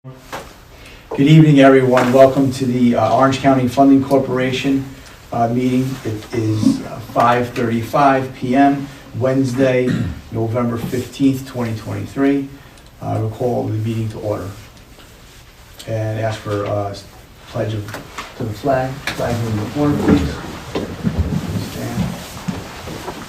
Good evening, everyone. Welcome to the Orange County Funding Corporation meeting. It is 5:35 p.m. Wednesday, November 15th, 2023. We'll call the meeting to order and ask for a pledge to the flag. Flag in the corner, please. Stand.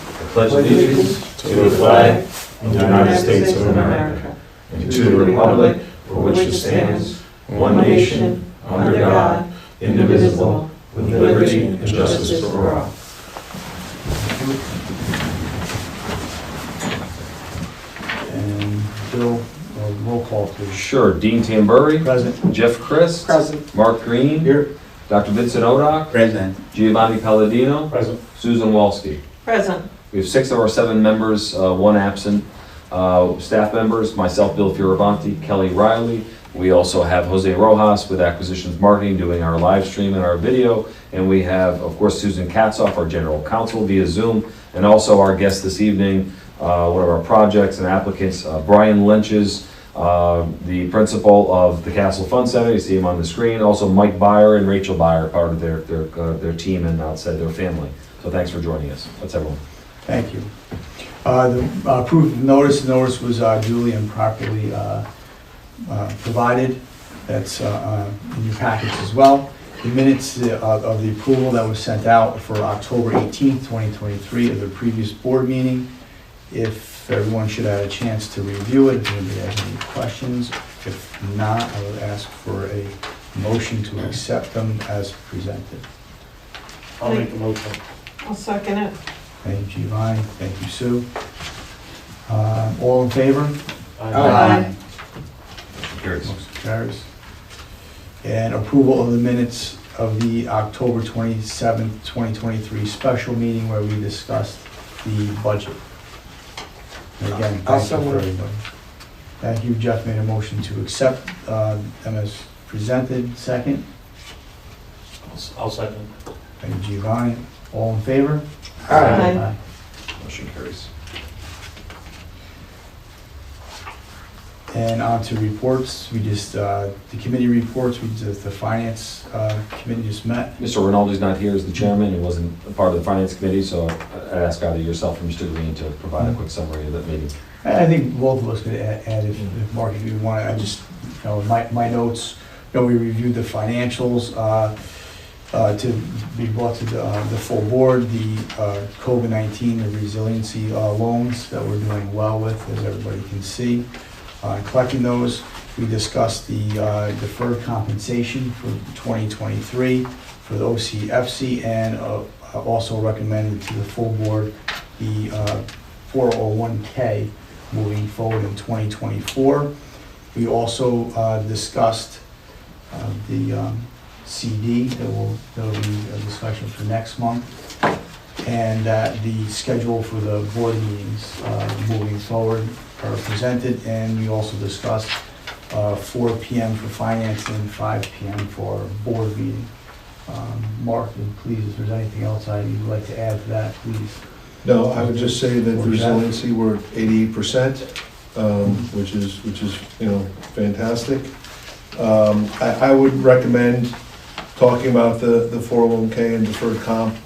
I pledge allegiance to the flag of the United States of America and to the republic for which it stands, one nation, under God, indivisible, with liberty and justice for all. And Bill, roll call, please. Sure. Dean Tamburri. Present. Jeff Chris. Present. Mark Green. Here. Dr. Vincent Odock. Present. Giovanni Palladino. Present. Susan Walski. Present. We have 6 of our 7 members, 1 absent. Staff members, myself, Bill Fioravanti, Kelly Riley. We also have Jose Rojas with Acquisitions Marketing doing our live stream and our video. And we have, of course, Susan Katzoff, our General Counsel via Zoom. And also our guest this evening, one of our projects and applicants, Brian Lynch's, the principal of the Castle Fund Center. You see him on the screen. Also Mike Byer and Rachel Byer, part of their team and outside their family. So thanks for joining us. That's everyone. Thank you. The proof of notice. The notice was duly and properly provided. That's in your packets as well. The minutes of the approval that was sent out for October 18th, 2023 of the previous board meeting. If everyone should have a chance to review it, if anybody has any questions. If not, I would ask for a motion to accept them as presented. I'll make the motion. I'll second it. Thank you, Giovanni. Thank you, Sue. All in favor? Aye. Carries. Motion carries. And approval of the minutes of the October 27th, 2023 special meeting where we discussed the budget. And again, thank you for everybody. Thank you. Jeff made a motion to accept them as presented. Second. I'll second. Thank you, Giovanni. All in favor? Aye. Motion carries. And on to reports. We just, the committee reports, we just, the finance committee just met. Mr. Rinaldi's not here as the chairman. He wasn't a part of the finance committee, so I'd ask either yourself or Mr. Green to provide a quick summary of that meeting. I think both of us could add if Mark, if you want, I just, my notes, we reviewed the financials to be brought to the full board, the COVID-19, the resiliency loans that we're doing well with, as everybody can see. Collecting those, we discussed the deferred compensation for 2023 for the OCFC, and also recommended to the full board the 401k moving forward in 2024. We also discussed the CD that will be a discussion for next month, and the schedule for the board meetings moving forward are presented, and we also discussed 4 p.m. for finance and 5 p.m. for board meeting. Mark, please, if there's anything else you'd like to add to that, please. No, I would just say that the resiliency, we're at 88%, which is fantastic. I would recommend talking about the 401k and deferred comp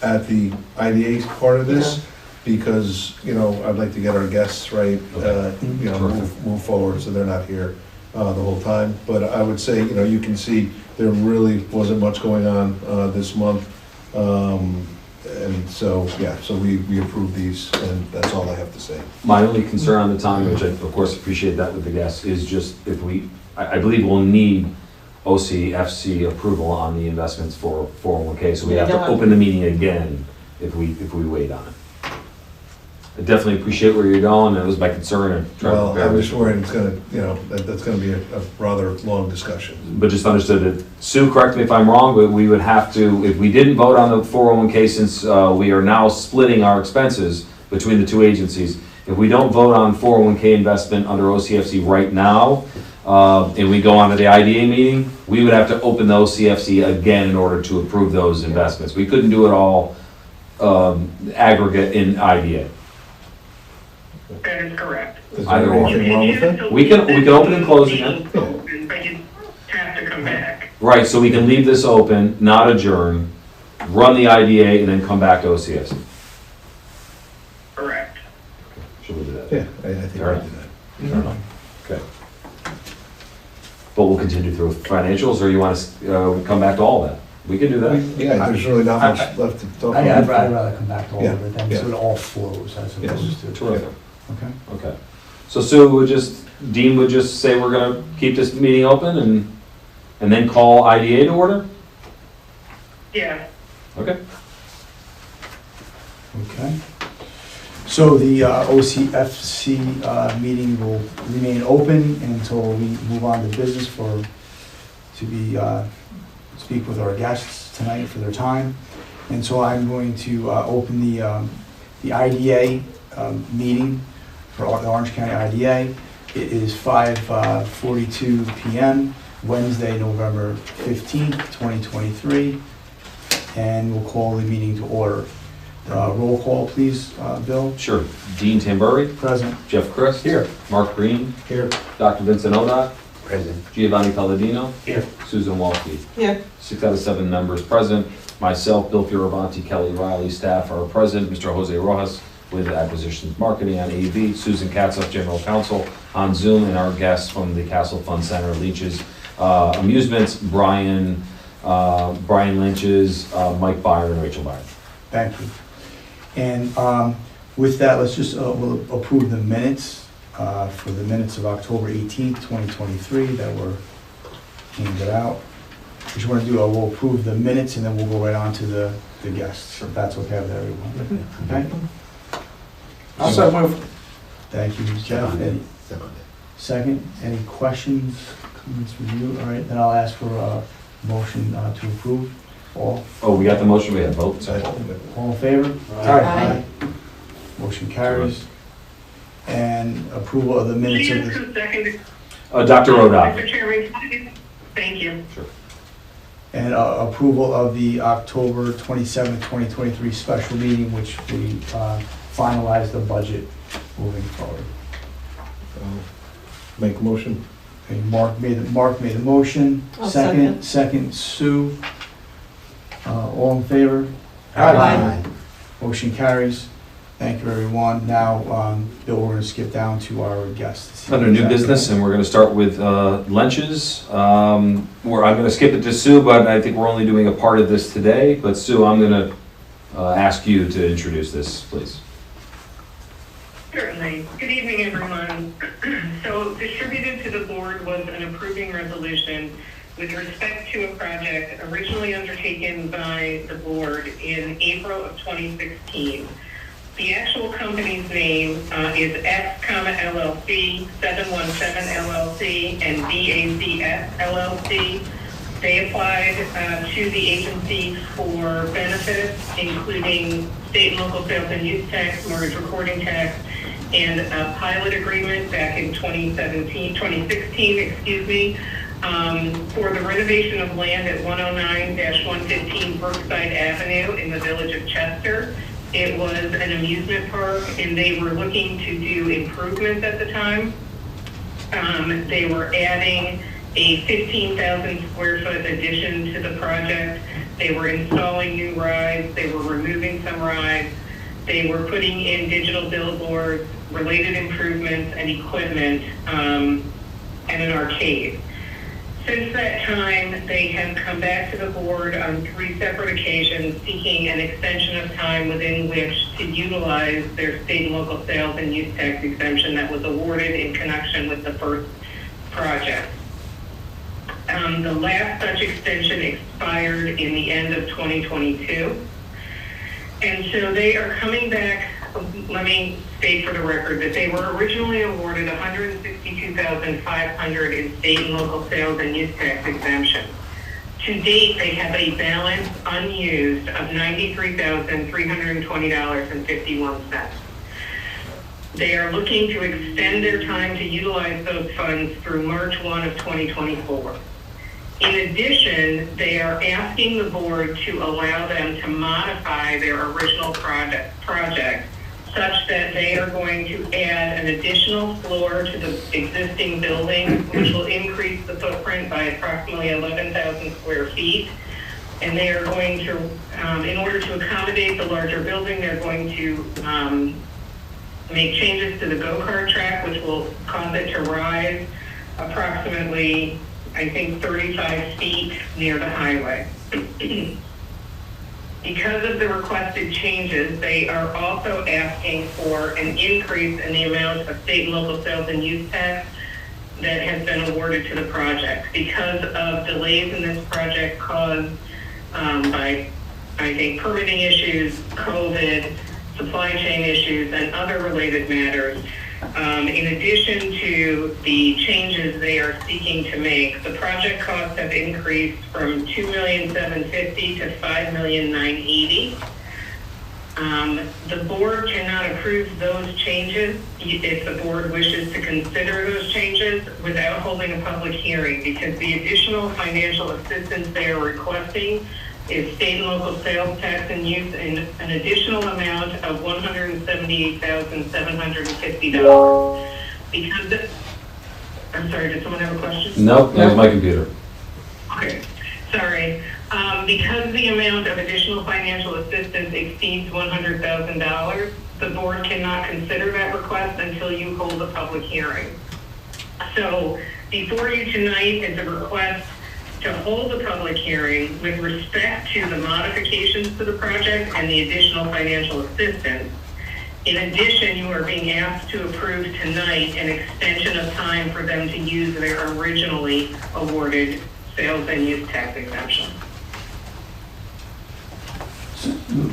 at the IDA part of this, because I'd like to get our guests right, move forward so they're not here the whole time. But I would say you can see there really wasn't much going on this month, and so we approved these, and that's all I have to say. My only concern on the time, which I of course appreciate that with the guests, is just if I believe we'll need OCFC approval on the investments for 401k, so we have to open the meeting again if we wait on it. I definitely appreciate where you're going. That was my concern. Well, I'm just worried it's going to that's going to be a rather long discussion. But just understood that, Sue, correct me if I'm wrong, but we would have to, if we didn't vote on the 401k, since we are now splitting our expenses between the two agencies, if we don't vote on 401k investment under OCFC right now, and we go on to the IDA meeting, we would have to open the OCFC again in order to approve those investments. We couldn't do it all aggregate in IDA. That is correct. Is Either there or. anything wrong with it? We can open and close again. Right, so we can leave this open, not adjourn, run the IDA, and then come back to OCFC. Correct. Should we do that? Yeah, I think we Fair can do that. Fair enough. Okay. But we'll continue through financials, or you want to come back to all that? We can do that. Yeah, there's really not much left to talk I'd about. rather come back to all of it, then, so it all flows as opposed to. Terrific. Okay. Okay. So Dean would just say we're gonna keep this meeting open and then call IDA to order? Yeah. Okay. Okay. So the OCFC meeting will remain open until we move on to business speak with our guests tonight for their time. And so I'm going to open the IDA meeting for the Orange County IDA. It is 5:42 p.m., Wednesday, November 15th, 2023. And we'll call the meeting to order. Roll call, please, Bill. Sure. Dean Tamburri, Present. Jeff Christ. Here. Mark Green, Here. Dr. Vincent Odock, Present. Giovanni Palladino, Here. Susan Walke. Yeah. 6 out of 7 members present. Myself, Bill Fioravanti, Kelly Riley, staff are present. Mr. Jose Rojas with Acquisitions Marketing on AV, Susan Katzoff, General Counsel on Zoom, and our guests from the Castle Fund Center, Leach's Amusements, Brian Lynch's, Mike Byron, and Rachel Byron. Thank you. And with that, let's just we'll approve the minutes for the minutes of October 18th, 2023 that were handed out. What you want to do, we'll approve the minutes and then we'll go right on to the guests, if that's okay with everyone. Okay? Also move. Thank you, Jeff. Second, any questions, comments, review? All right, then I'll ask for a motion to approve. All Oh, we got the motion, we have vote. in favor? Aye. Motion carries. And approval of the minutes of Please, the, who seconded? Dr. Odock. Mr. Chairman, thank you. Sure. and approval of the October 27th, 2023 special meeting, which we finalized the budget moving forward. Make a motion. Okay, Mark made the motion. I'll Second, Sue. All in favor? Aye. Motion carries. Thank you, everyone. Now, Bill, we're going to skip down to our guests. Under new business, and we're going to start with lunches. I'm going to skip it to Sue, but I think we're only doing a part of this today. But Sue, I'm going to ask you to introduce this, please. Certainly. Good evening, everyone. So distributed to the board was an approving resolution with respect to a project originally undertaken by the board in April of 2016. The actual company's name is X, LLC, 717 LLC, and BACS LLC. They applied to the agency for benefits, including state and local sales and use tax, mortgage recording tax, and a pilot agreement back in 2016, for the renovation of land at 109-115 Brookside Avenue in the village of Chester. It was an amusement park, and they were looking to do improvements at the time. They were adding a 15,000 square foot addition to the project. They were installing new rides. They were removing some rides. They were putting in digital billboards, related improvements, and equipment, and an arcade. Since that time, they have come back to the board on 3 separate occasions seeking an extension of time within which to utilize their state and local sales and use tax exemption that was awarded in connection with the first project. The last such extension expired in the end of 2022. And so they are coming back. Let me state for the record that they were originally awarded $162,500 in state and local sales and use tax exemption. To date, they have a balance unused of $93,320.51. They are looking to extend their time to utilize those funds through March 1 of 2024. In addition, they are asking the board to allow them to modify their original project such that they are going to add an additional floor to the existing building, which will increase the footprint by approximately 11,000 square feet. And they are going to, in order to accommodate the larger building, they're going to make changes to the go-kart track, which will cause it to rise approximately, I think, 35 feet near the highway. Because of the requested changes, they are also asking for an increase in the amount of state and local sales and use tax that has been awarded to the project. Because of delays in this project caused by, I think, permitting issues, COVID, supply chain issues, and other related matters, in addition to the changes they are seeking to make, the project costs have increased from $2,750,000 to $5,980,000. The board cannot approve those changes if the board wishes to consider those changes without holding a public hearing, because the additional financial assistance they are requesting is state and local sales tax and use in an additional amount of $178,750. Because I'm sorry, did someone have a question? Nope, that was my computer. Okay, sorry. Because the amount of additional financial assistance exceeds $100,000, the board cannot consider that request until you hold a public hearing. So before you tonight is a request to hold a public hearing with respect to the modifications to the project and the additional financial assistance. In addition, you are being asked to approve tonight an extension of time for them to use their originally awarded sales and use tax exemption.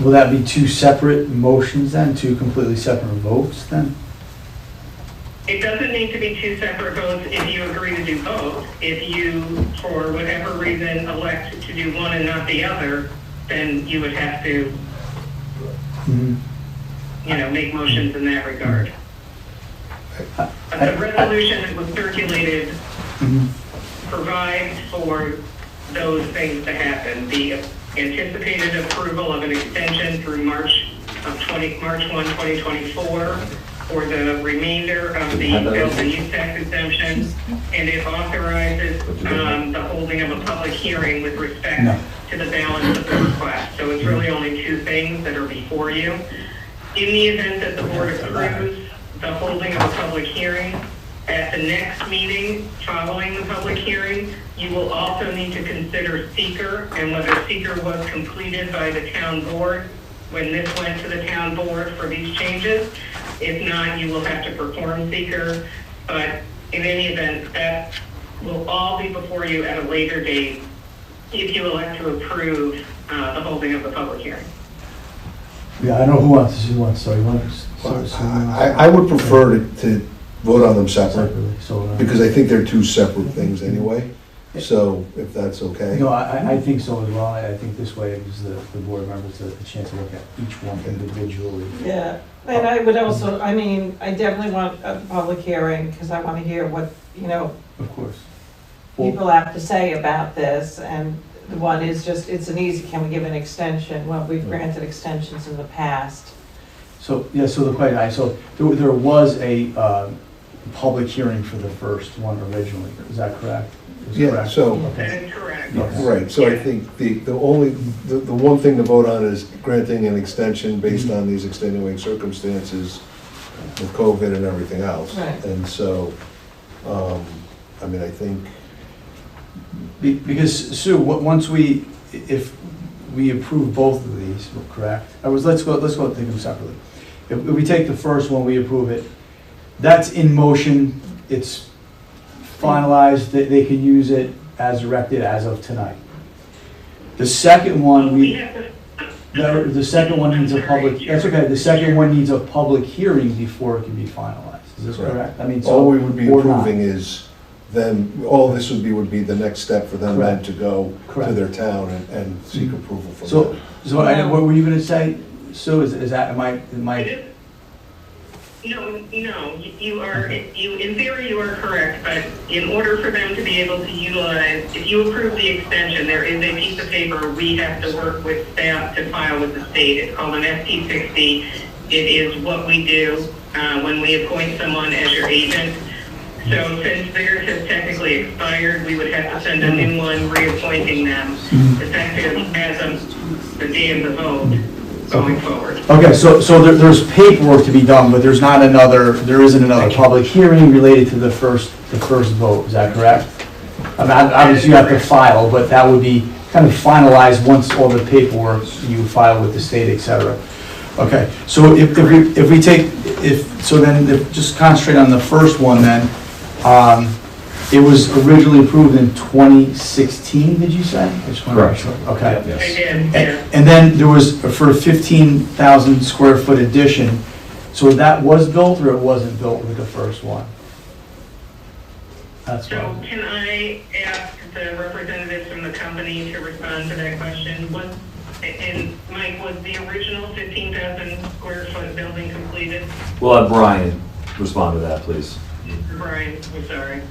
Will that be two separate motions then, two completely separate votes then? It doesn't need to be two separate votes if you agree to do both. If you, for whatever reason, elect to do one and not the other, then you would have to, make motions in that regard. But the resolution that was circulated provides for those things to happen. The anticipated approval of an extension through March 1, 2024. For the remainder of the sales and use tax exemption, and it authorizes the holding of a public hearing with respect to the balance of the request. So it's really only two things that are before you. In the event that the board approves the holding of a public hearing, at the next meeting following the public hearing, you will also need to consider seeker and whether seeker was completed by the town board when this went to the town board for these changes. If not, you will have to perform seeker, but in any event, that will all be before you at a later date if you elect to approve the holding of the public hearing. Yeah, I know who wants so you want I would prefer to vote on them separately, so, because I think they're two separate things anyway. So if that's okay. No, I think so as well. I think this way it gives the board members a chance to look at each one individually. Yeah, and I would also, I definitely want a public hearing because I want to hear what, Of course. people have to say about this. And the one is just, it's an easy, can we give an extension? Well, we've granted extensions in the past. So, so the question, so there was a public hearing for the first one originally, is that correct? Yeah, correct? so, That is correct. right, so I think the one thing to vote on is granting an extension based on these extenuating circumstances with COVID and everything else. Right. And so, I think. Because, Sue, if we approve both of these, correct? Let's go take them separately. If we take the first one, we approve it, that's in motion, it's finalized, they can use it as directed as of tonight. The second one, the second one needs a public, that's okay, the second one needs a public hearing before it can be finalized, is this correct? All we would be or not. approving is then, all this would be the next step for them then Correct. to go to Correct. their town and seek approval from So, them. what were you gonna say, Sue, is that, am I? No, you are, in theory, you are correct, but in order for them to be able to utilize, if you approve the extension, there is a piece of paper we have to work with staff to file with the state. It's called an ST60. It is what we do when we appoint someone as your agent. So since theirs has technically expired, we would have to send a new one reappointing them, effective as of the day of the vote going forward. Okay, so there's paperwork to be done, but there isn't another public hearing related to the first vote, is that correct? I mean, obviously you have to file, but that would be kind of finalized once all the paperwork you file with the state, et cetera. Okay, so just concentrate on the first one then. It was originally approved in 2016, did you say? I just want to make sure. Okay. I did, yeah. And then there was, for a 15,000 square foot addition, so that was built or it wasn't built with the first one? That's So what. can I ask the representatives from the company to respond to that question? And Mike, was the original 15,000 square foot building completed? We'll have Brian respond to that, please. Brian, I'm sorry.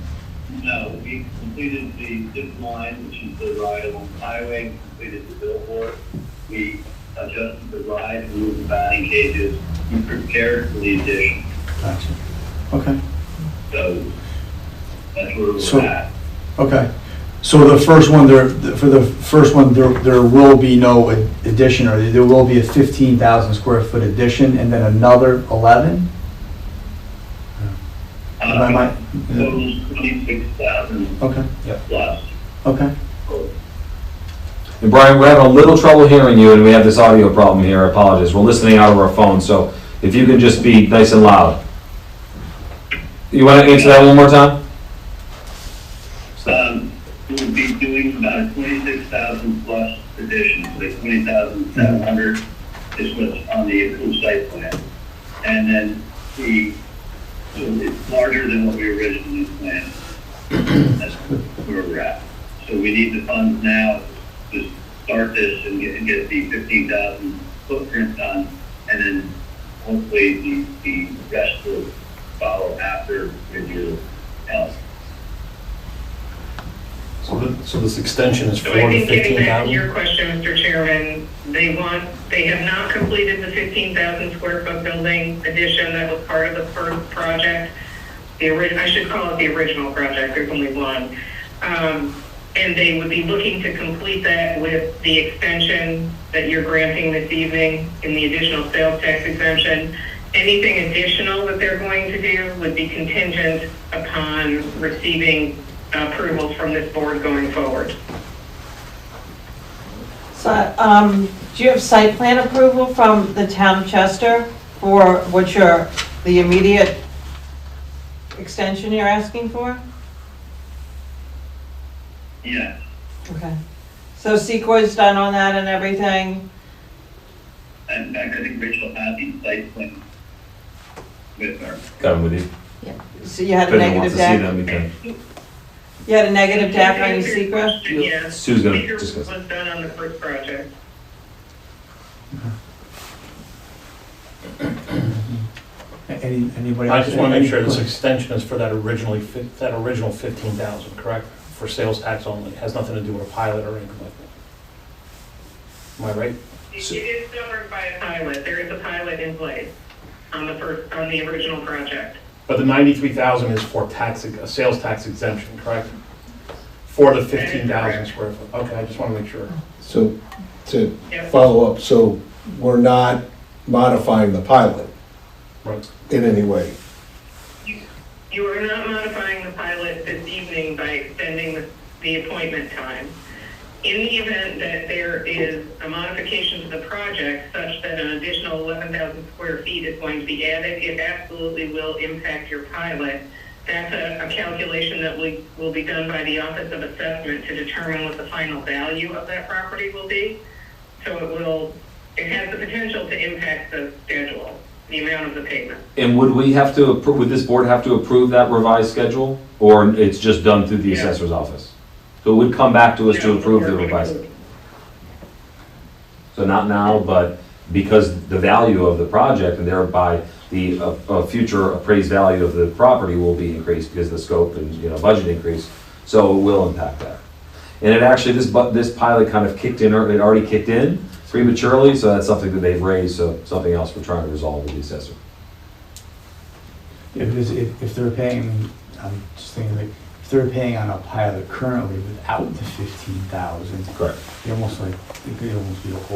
No, we completed the zip line, which is the ride along the highway, completed the billboard. We adjusted the ride, moved the batting cages, we prepared for the addition. Gotcha. Okay. So that's where So- we're at. Okay. So the first one, there will be no addition, or there will be a 15,000 square foot addition and then another 11? Total 26,000 Okay, plus. okay. And Brian, we're having a little trouble hearing you, and we have this audio problem here. I apologize. We're listening out of our phone, so if you can just be nice and loud. You want to answer that one more time? We'll be doing about 26,000 plus additions, like 20,700 is what's on the approved site plan. And then so it's larger than what we originally planned. That's where we're at. So we need the funds now to start this and get the 15,000 footprint done, and then hopefully the rest will follow after with your help. So this extension is So for I the think getting back to 15,000? your question, Mr. Chairman, they have not completed the 15,000 square foot building addition that was part of the first project. I should call it the original project, there's only one. And they would be looking to complete that with the extension that you're granting this evening in the additional sales tax exemption. Anything additional that they're going to do would be contingent upon receiving approvals from this board going forward. So, do you have site plan approval from the town of Chester for the immediate extension you're asking for? Yeah. Okay. So CEQA's done on that and everything? In fact, I think Rachel had the site plan with her. Got him with you. So you had If a anyone wants negative to see deck? them, we can. You had a negative deck on your To answer CEQA? question, yes. Sue's gonna Secret discuss. was done on the first project. Anybody? I just want to make sure this Go ahead. extension is for that original 15,000, correct? For sales tax only, it has nothing to do with a pilot or anything like that. Am I right? It is governed by a pilot. There is a pilot in place on the original project. But the 93,000 is for a sales tax exemption, correct? For the 15,000 square foot. Okay, I just want to make sure. So, to Yep. follow up, so we're not modifying the pilot Right. in any way? You are not modifying the pilot this evening by extending the appointment time. In the event that there is a modification to the project such that an additional 11,000 square feet is going to be added, it absolutely will impact your pilot. That's a calculation that will be done by the Office of Assessment to determine what the final value of that property will be. So it has the potential to impact the schedule, the amount of the payment. And would this board have to approve that revised schedule? Or it's just done through the Yeah. assessor's office? So it would come back to us to No, approve the board would revised. approve. So not now, but because the value of the project and thereby the future appraised value of the property will be increased because the scope and, budget increase. So it will impact that. And it actually, this pilot kind of kicked in, it already kicked in. prematurely, so that's something that they've raised, so something else we're trying to resolve with the assessor. If they're paying, I'm just thinking like, if they're paying on a pilot currently without the 15,000, Correct. they almost like, it could almost be it's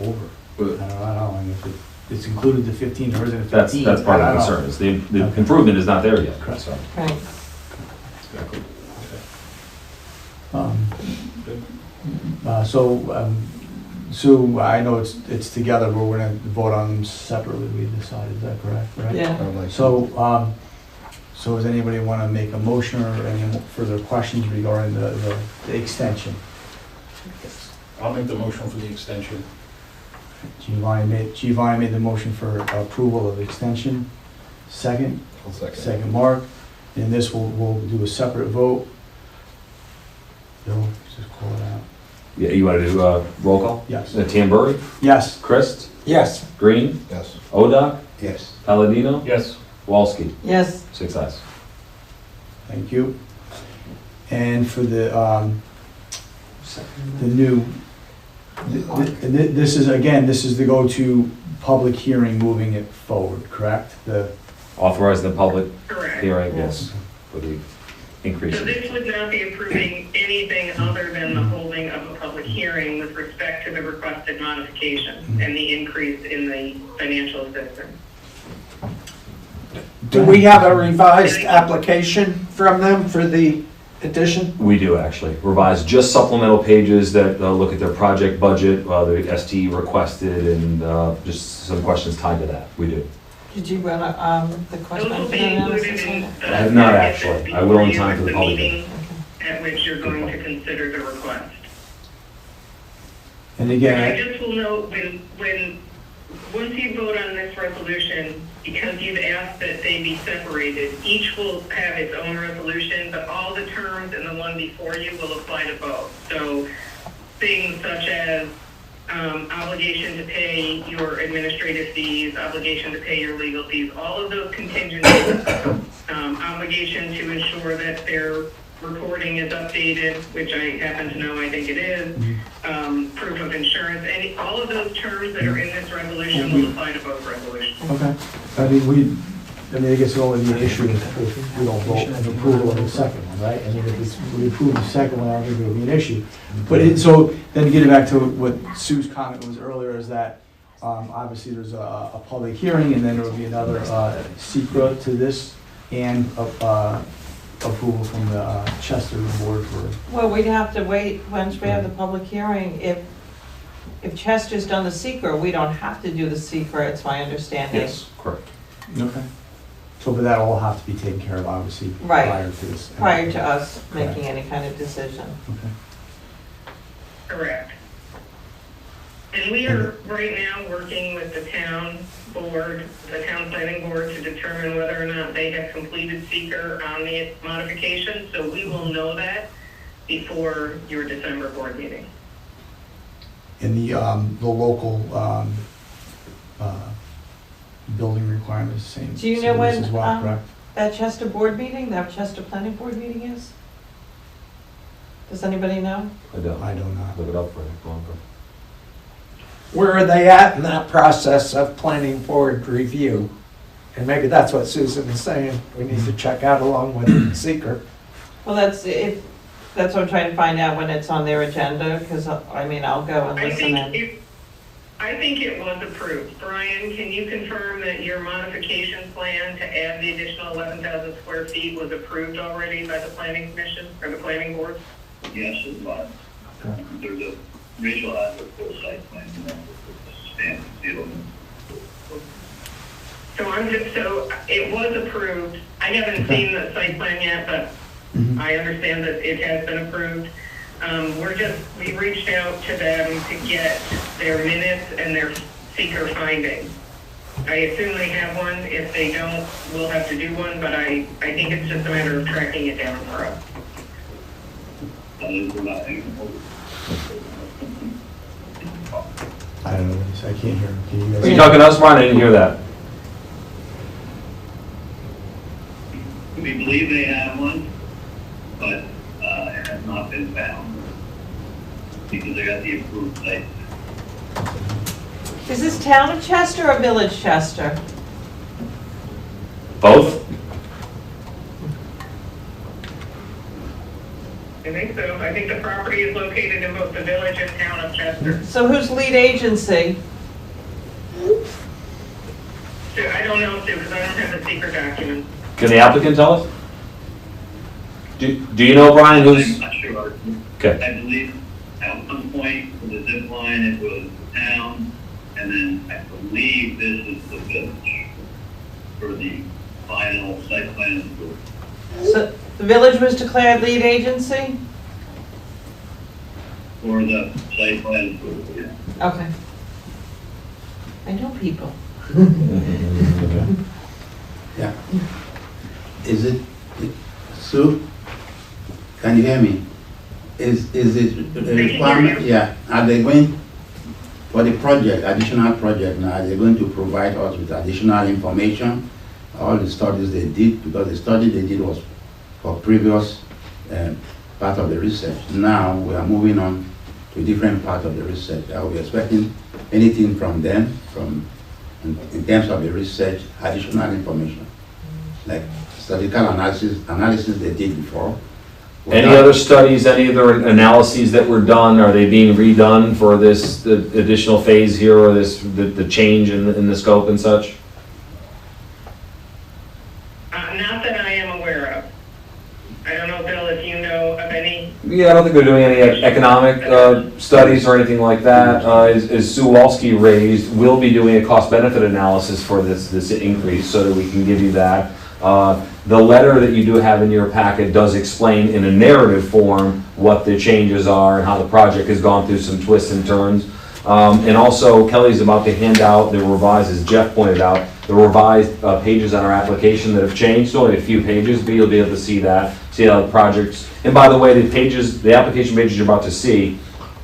over. I But don't know, and if it's included the 15 or is it a 15? That's part I of the don't know. concern, is the Okay. improvement is not there yet, Correct. so. Right. Exactly. So I know it's together, but we're gonna vote on them separately, we decided, is that correct, right? Yeah. I'd like to- So does anybody want to make a motion or any further questions regarding the extension? I'll make the motion for the extension. Giovanni made the motion for approval of the extension. Second? I'll second. Second, Mark. And this we'll do a separate vote. Bill, just call it out. Yeah, you want to do roll call? Yes. Tamburri, Yes. Christ, Yes. Green, Yes. Odoc, Yes. Palladino, Yes. Walski, Yes. 6 ayes. Thank you. And for the new, this is the go-to public hearing moving it forward, correct? Authorize the public Correct. hearing, yes, for the increase. So this would not be approving anything other than the holding of a public hearing with respect to the requested modification and the increase in the financial assistance. Do we have a revised application from them for the addition? We do actually revise just supplemental pages that look at their project budget, the STE requested, and just some questions tied to that. We do. Did you run the question? Those will be included in the. I have not packet actually. that's I will in before time you for the at public meeting at which you're going to consider the request. And And I again, just will note, once you vote on this resolution, because you've asked that they be separated, each will have its own resolution, but all the terms in the one before you will apply to both. So things such as obligation to pay your administrative fees, obligation to pay your legal fees, all of those contingencies, obligation to ensure that their reporting is updated, which I happen to know I think it is, proof of insurance, all of those terms that are in this resolution will apply to both resolutions. okay. I guess it only be an issue if we don't vote in approval of the second one, right? I mean, if we approve the second one, I don't think it would be an issue. But so then getting back to what Sue's comment was earlier is that obviously there's a public hearing and then there will be another secret to this and approval from the Chester board for. Well, we'd have to wait, once we have the public hearing, if Chester's done the seeker, we don't have to do the seeker, it's my understanding. Yes, correct. Okay. So, but that'll all have to be taken care of, obviously, Right. prior to this. Prior to us Correct. making any kind of decision. Okay. Correct. And we are right now working with the town board, the town planning board, to determine whether or not they have completed seeker on the modification. So we will know that before your December board meeting. And the local building requirements, same. Do you know same when, as well, correct? That Chester board meeting, that Chester planning board meeting is? Does anybody know? I don't. I don't know. Look it up for you. Go on, bro. Where are they at in that process of planning board review? And maybe that's what Susan is saying, we need to check out along with the seeker. Well, that's what I'm trying to find out when it's on their agenda, because I'll go and listen in. I think it was approved. Brian, can you confirm that your modification plan to add the additional 11,000 square feet was approved already by the planning commission or the planning board? Yes, it was. Okay. There's a Rachel has a full site plan, stamp seal. So it was approved. I haven't seen the site plan yet, but Mhm. I understand that it has been approved. We reached out to them to get their minutes and their seeker findings. I assume they have one. If they don't, we'll have to do one, but I think it's just a matter of tracking it down for us. That is not I don't know what he said. I can't hear him. Can you Are you guys? talking to us, Brian? I didn't hear that. We believe they have one, but it has not been found because they got the approved site. Is this town of Chester or village Chester? Both? I think so. I think the property is located in both the village and town of Chester. So who's lead agency? So I don't know, Sue, because I don't have the secret document. Can the applicant tell us? Do you know, Brian, I'm who's, not sure. okay, I believe at one point for the zip line, it was the town, and then I believe this is the village for the final site plan approval. So the village was declared lead agency? For the site plan approval, yeah. Okay. I know people. Yeah. Is it, Sue? Can you hear me? Is it a requirement? Yeah. Are they going, for the project, additional project now, are they going to provide us with additional information? All the studies they did, because the study they did was for previous part of the research. Now we are moving on to a different part of the research. Are we expecting anything from them, in terms of the research, additional information? Like statistical analysis they did before. any other studies, any other analyses that were done, are they being redone for this, the additional phase here, or this, the change in the scope and such? Not that I am aware of. I don't know, Bill, if you know of any. Yeah, I don't think they're doing any economic studies or anything like that. As Sue Walski raised, we'll be doing a cost-benefit analysis for this increase so that we can give you that. The letter that you do have in your packet does explain in a narrative form what the changes are and how the project has gone through some twists and turns. And also, Kelly's about to hand out the revised, as Jeff pointed out, the revised pages on our application that have changed, so only a few pages, but you'll be able to see that, see how the projects, and by the way, the pages, the application pages you're about to see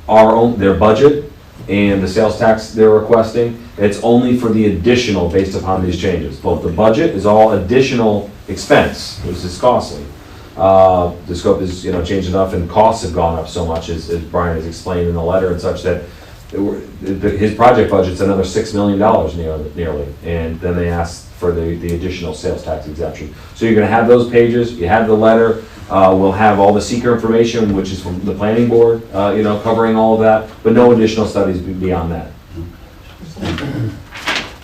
are their budget and the sales tax they're requesting. It's only for the additional based upon these changes. Both the budget is all additional expense, which is costly. The scope is, changed enough, and costs have gone up so much, as Brian has explained in the letter and such, that his project budget's another $6 million nearly, and then they asked for the additional sales tax exemption. So you're gonna have those pages, you have the letter, we'll have all the seeker information, which is from the planning board, covering all of that, but no additional studies beyond that.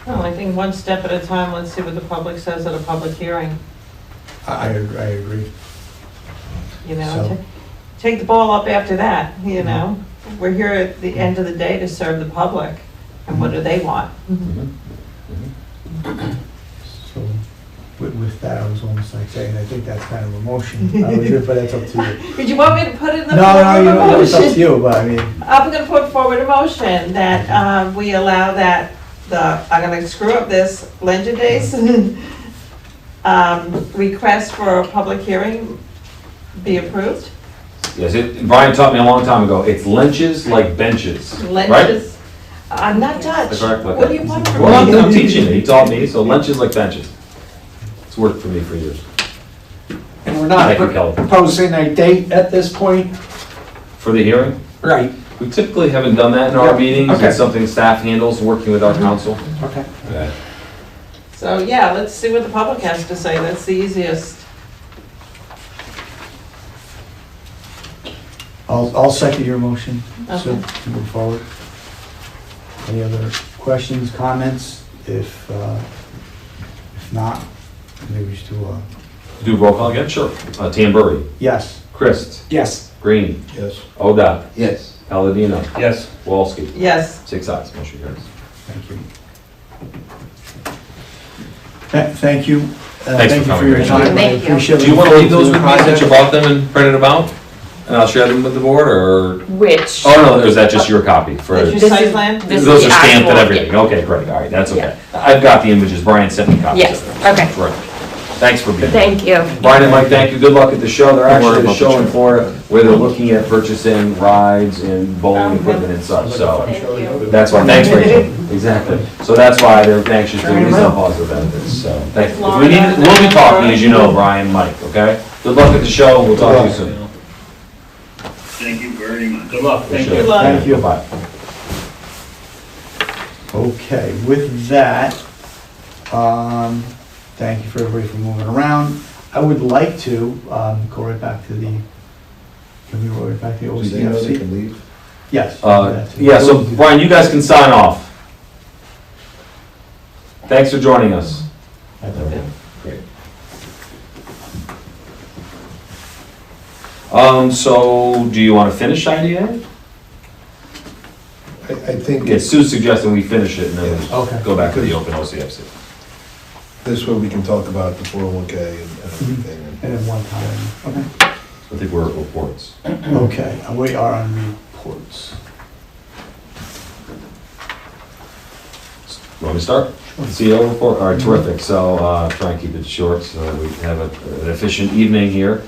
Well, I think one step at a time, let's see what the public says at a public hearing. I agree. So- Take the ball up after that, We're here at the end of the day to serve the public, and what do they want? So with that, I was almost like saying, I think that's kind of a motion, but that's up to you. Did you want me to put in the No, form of a it's up to motion? you, but I mean, I'm gonna put forward a motion that we allow that, I'm gonna screw up this, Legend Days, request for a public hearing be approved. Yes, Brian taught me a long time ago, it's lynches like benches, right? Lynches, I'm not Dutch. That's correct, okay. What do you want from Well, me? I'm teaching it, he taught me, so lynches like benches. It's worked for me for years. And we're not Thank you, Kelly. proposing a date at this point? For the hearing, Right, we typically haven't done that in our Yeah, meetings, okay. it's something staff handles, working with our council. okay. So, yeah, let's see what the public has to say, that's the easiest. I'll second your motion, so Okay. to move forward. Any other questions, comments? If not, maybe we should do Do roll call again? Sure. Tambury, yes. Christ, Yes. Green, Yes. Oda, Yes. Palladino, Yes. Walski. Yes, 6 ayes, motion carries. Thank you. Thank you. Thanks Thank for you for coming, your Rachel. time. I Thank you. appreciate Do you want to leave those with me project. since you bought them and printed them out? And I'll share them with the board, or? Which? Oh, no, or is that just your copy? For That's your This site is- plan? this is Those the are stamped and actual- everything, okay, great, all right, that's okay. Yeah. I've got the images, Brian sent me copies. Yes, of them. okay. Right. Thanks for being here. Thank you. Brian and Mike, thank you, good luck at the show. They're Don't worry actually about the showing show. for it, where they're looking at purchasing rides and bowling equipment and such, so. Thank you. That's why, thanks Rachel, exactly. So that's why they're anxious to do some positive benefits, so. Thank you. If we need, we'll be talking, as you know, Brian, Mike, okay? Good luck at the show, we'll talk to you soon. Thank you very much. Good luck. Thank you. Good luck. Thank you. Bye. Okay, with that, thank you for everybody for moving around. I would like to go right back to the, can we go right back to the Do they know they OCFC? can leave? Yes. Yeah, so Brian, you guys can sign off. Thanks for joining us. That's okay. So do you want to finish IDA? I think Yeah, Sue's suggesting we finish it and then we Okay. go back to the open OCFC. this way we can talk about the 401K and everything. And then one time, okay. I think we're at reports. Okay, and we are on reports. Want me to start? CEO report, all right, terrific. So try and keep it short so that we have an efficient evening here.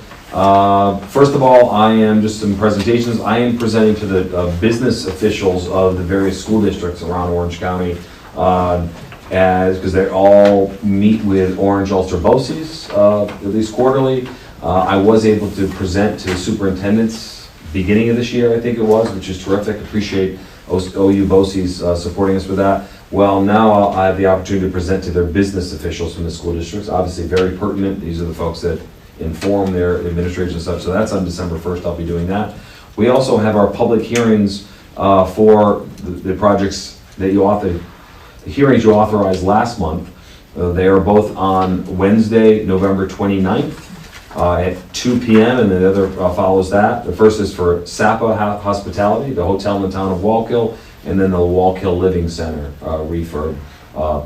First of all, I am just some presentations. I am presenting to the business officials of the various school districts around Orange County, because they all meet with Orange Ulster BOCES at least quarterly. I was able to present to the superintendents beginning of this year, I think it was, which is terrific. Appreciate OU BOCES supporting us with that. Well, now I have the opportunity to present to their business officials from the school districts. Obviously very pertinent. These are the folks that inform their administrators and such. So that's on December 1st. I'll be doing that. We also have our public hearings for the projects that the hearings you authorized last month. They are both on Wednesday, November 29th at 2 p.m. and the other follows that. The first is for Sapa Hospitality, the hotel in the town of Wallkill, and then the Wallkill Living Center refurb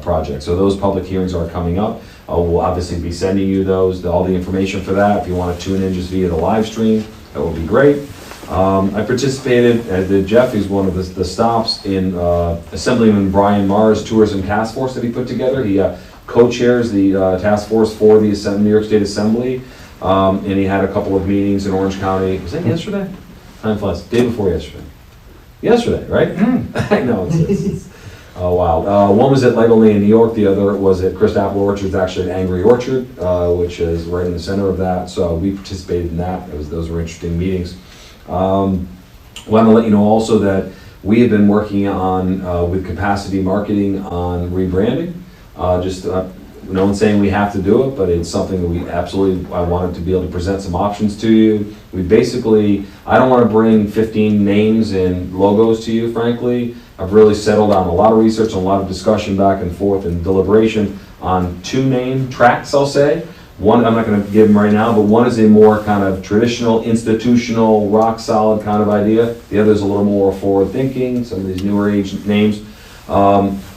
project. So those public hearings are coming up. We'll obviously be sending you all the information for that. If you want to tune in just via the live stream, that would be great. I participated, as did Jeff, he's one of the stops in Assemblyman Brian Marr's Tourism Task Force that he put together. He co-chairs the task force for the New York State Assembly, and he had a couple of meetings in Orange County. Was that yesterday? Time flies. Day before yesterday. Yesterday, right? I know, it's oh wow. One was at Lego Lane, New York. The other was at Crystal Apple Orchard. It's actually at Angry Orchard, which is right in the center of that. So we participated in that. Those were interesting meetings. Want to let you know also that we have been working on, with capacity marketing on rebranding. No one's saying we have to do it, but it's something that I wanted to be able to present some options to you. I don't want to bring 15 names and logos to you, frankly. I've really settled on a lot of research and a lot of discussion back and forth and deliberation on 2 name tracks, I'll say. One, I'm not going to give them right now, but one is a more kind of traditional, institutional, rock solid kind of idea. The other is a little more forward thinking, some of these newer age names.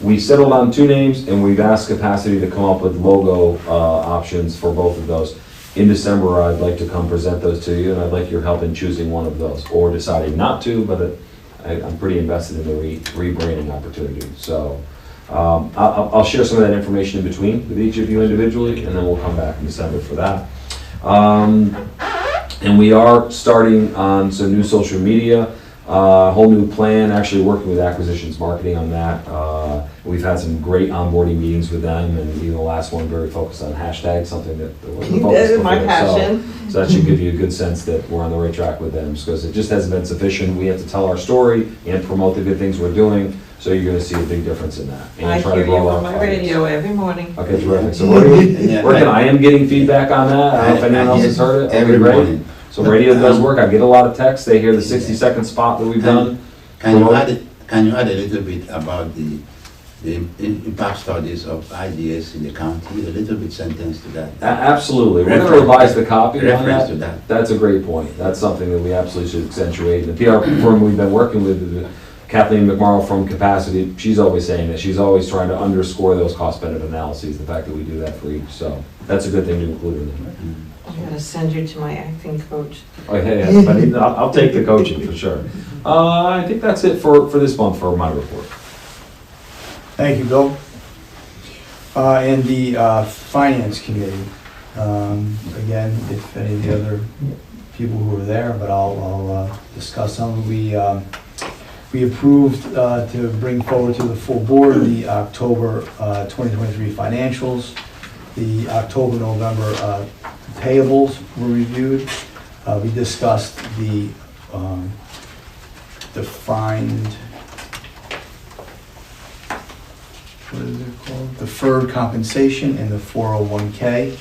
We settled on 2 names and we've asked capacity to come up with logo options for both of those. In December, I'd like to come present those to you and I'd like your help in choosing one of those or deciding not to, but I'm pretty invested in the rebranding opportunity. So I'll share some of that information in between with each of you individually, and then we'll come back in December for that. And we are starting on some new social media, a whole new plan, actually working with acquisitions marketing on that. We've had some great onboarding meetings with them, and even the last one very focused on hashtags, something that wasn't focused That is my before. passion. So that should give you a good sense that we're on the right track with them, because it just hasn't been sufficient. We have to tell our story and promote the good things we're doing, so you're gonna see a big difference in that. And I try to hear you grow our on my audience. radio every morning. Okay, terrific. So I am getting feedback on that. I don't know if anyone else has heard it. Every Okay, great. morning. So radio does work. I get a lot of texts. They hear the 60-second spot that we've done. Can you add a little bit about the impact studies of IDS in the county, a little bit sentence to that? Absolutely. We're going to revise the copy on Reference to that. that. That's a great point. That's something that we absolutely should accentuate. The PR firm we've been working with, Kathleen McMorrow from Capacity, she's always saying that. She's always trying to underscore those cost-benefit analyses, the fact that we do that for each. So that's a good thing to include in there. I'm gonna send you to my acting coach. Oh, hey, yes, I'll take the coaching for sure. I think that's it for this month for my report. Thank you, Bill. And the Finance Committee, again, if any of the other people who were there, but I'll discuss some. We approved to bring forward to the full board the October 2023 financials. The October-November payables were reviewed. We discussed the defined deferred compensation and the 401K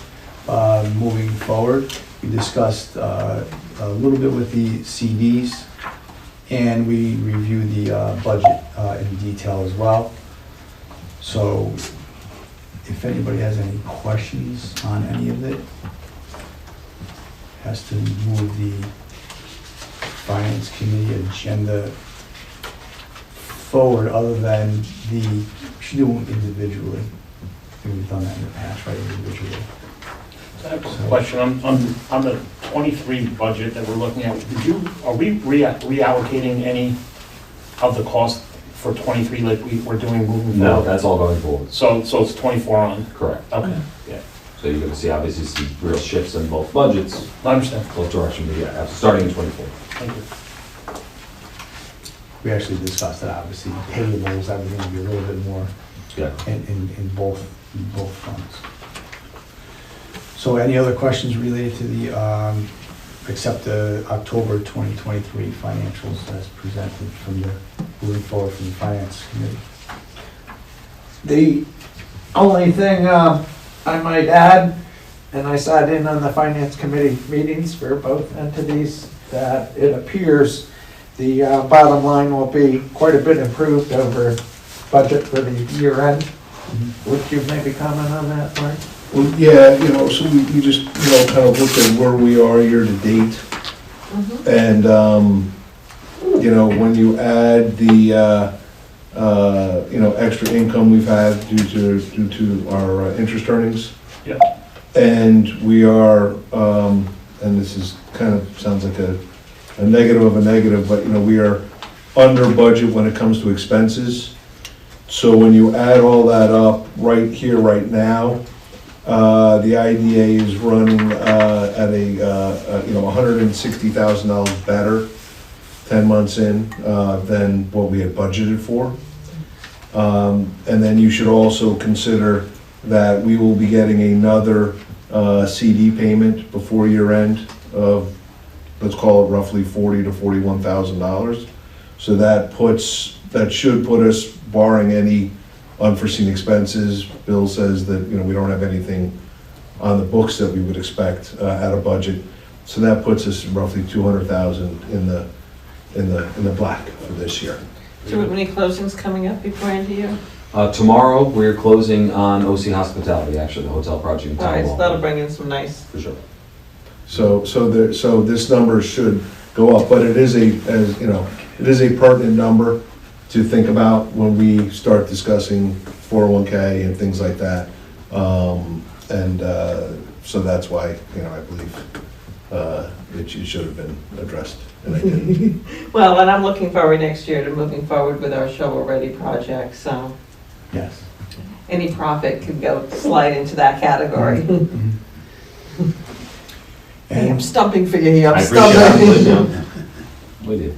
moving forward. We discussed a little bit with the CDs, and we reviewed the budget in detail as well. So if anybody has any questions on any of it, has to move the Finance Committee agenda forward, other than we should do them individually. I think we've done that in the past, right, individually. I have a question on the 23 budget that we're looking at. Are we reallocating any of the cost for 23 like we're doing moving forward? No, that's all going forward. So it's 24 on? Correct. Okay, yeah. So you're gonna see, obviously, some real shifts in both budgets, I understand. both directions, yeah, starting in 24. Thank you. We actually discussed that, obviously, payables, everything will be a little bit more Yeah. in both funds. So any other questions related to the, except the October 2023 financials as presented from the, moving forward from the Finance Committee? The only thing I might add, and I sat in on the Finance Committee meetings for both entities, that it appears the bottom line will be quite a bit improved over budget for the year end. Would you maybe comment on that, Mark? Well, yeah, so we just, kind of looked at where we are year to date. And, when you add the, extra income we've had due to our interest earnings. Yeah. And we are, and this is kind of, sounds like a negative of a negative, but, we are under budget when it comes to expenses. So when you add all that up right here, right now, the IDA is running at a $160,000 better 10 months in than what we had budgeted for. And then you should also consider that we will be getting another CD payment before year end of, let's call it roughly $40,000 to $41,000. So that should put us, barring any unforeseen expenses. Bill says that, we don't have anything on the books that we would expect out of budget. So that puts us roughly 200,000 in the black for this year. Do we have any closings coming up before end of year? Tomorrow, we're closing on OC Hospitality, actually, the hotel project in All right, so town. that'll bring in some nice, For sure. So this number should go up, but it is a pertinent number to think about when we start discussing 401K and things like that. So that's why, I believe it should have been addressed, and I didn't. well, and I'm looking forward next year to moving forward with our shovel-ready project, so Yes. any profit could slide into that category. Hey, I'm And stumping for you here, I I'm appreciate stumping. it. We did.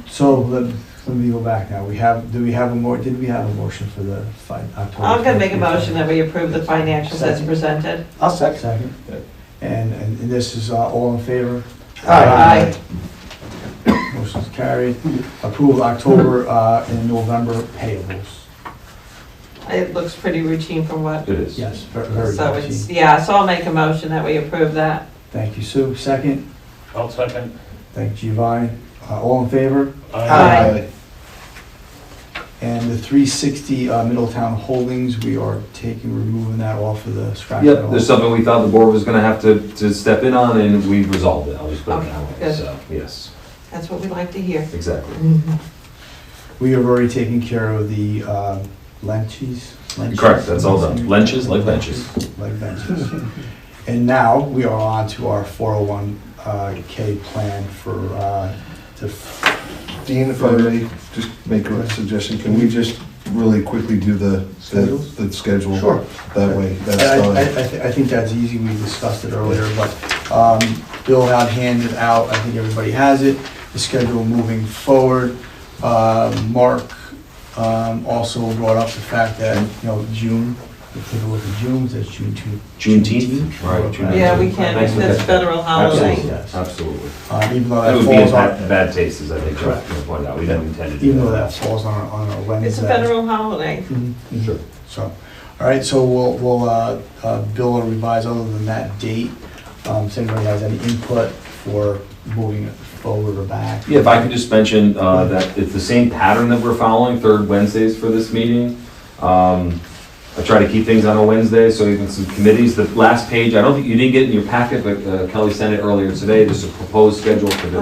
so let me go back now. Did we have a motion for the October? I'm gonna make a 23 motion that we approve the financials as presented. I'll second. Second. And this is all in favor? Aye. Motion's carried. Approve October and November payables. It looks pretty routine from what, It is. Yes, very so routine. it's, yeah, so I'll make a motion that we approve that. Thank you, Sue. Second. I'll second. Thank you, Giovanni. All in favor? Aye. And the 360 Middletown Holdings, we are removing that off of the scratch. Yep, there's something we thought the board was gonna have to step in on, and we resolved it, I'll just put it that way, Good. so, yes, That's what we like to hear. exactly. We have already taken care of the lenches. Correct, that's all done, lenches like benches. Like benches. And now we are on to our 401K plan for, Dean, if I may just make a suggestion, can we just really quickly do the schedule? Sure. That way, that's I done. think that's easy, we discussed it earlier, but Bill had handed out, I think everybody has it, the schedule moving forward. Mark also brought up the fact that, June, let's take a look at June, that's June 2. Juneteenth? Right, Juneteenth. Yeah, we can, Nice to that's catch that. federal holiday. Absolutely, Yes. absolutely. Even though That that would be falls in on, bad taste, as I think Jeff Correct. pointed out, we never intended to do even though that falls on a Wednesday. It's a federal holiday. Mhm. Sure. So, All right, so we'll bill or revise other than that date. If anybody has any input for moving it forward or back. Yeah, if I could just mention that it's the same pattern that we're following, third Wednesdays for this meeting. I try to keep things on a Wednesday, so even some committees, the last page, I don't think, you didn't get it in your packet, but Kelly sent it earlier today, just a proposed schedule for the,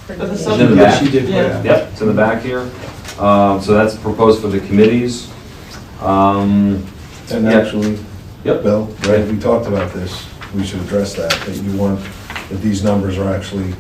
For the it's in the Yeah, back. she did put it out. Yep, it's in the back here. So that's proposed for the committees. And Yeah. actually, Yep. Bill, right, we talked about this, we should address that you want, that these numbers are actually,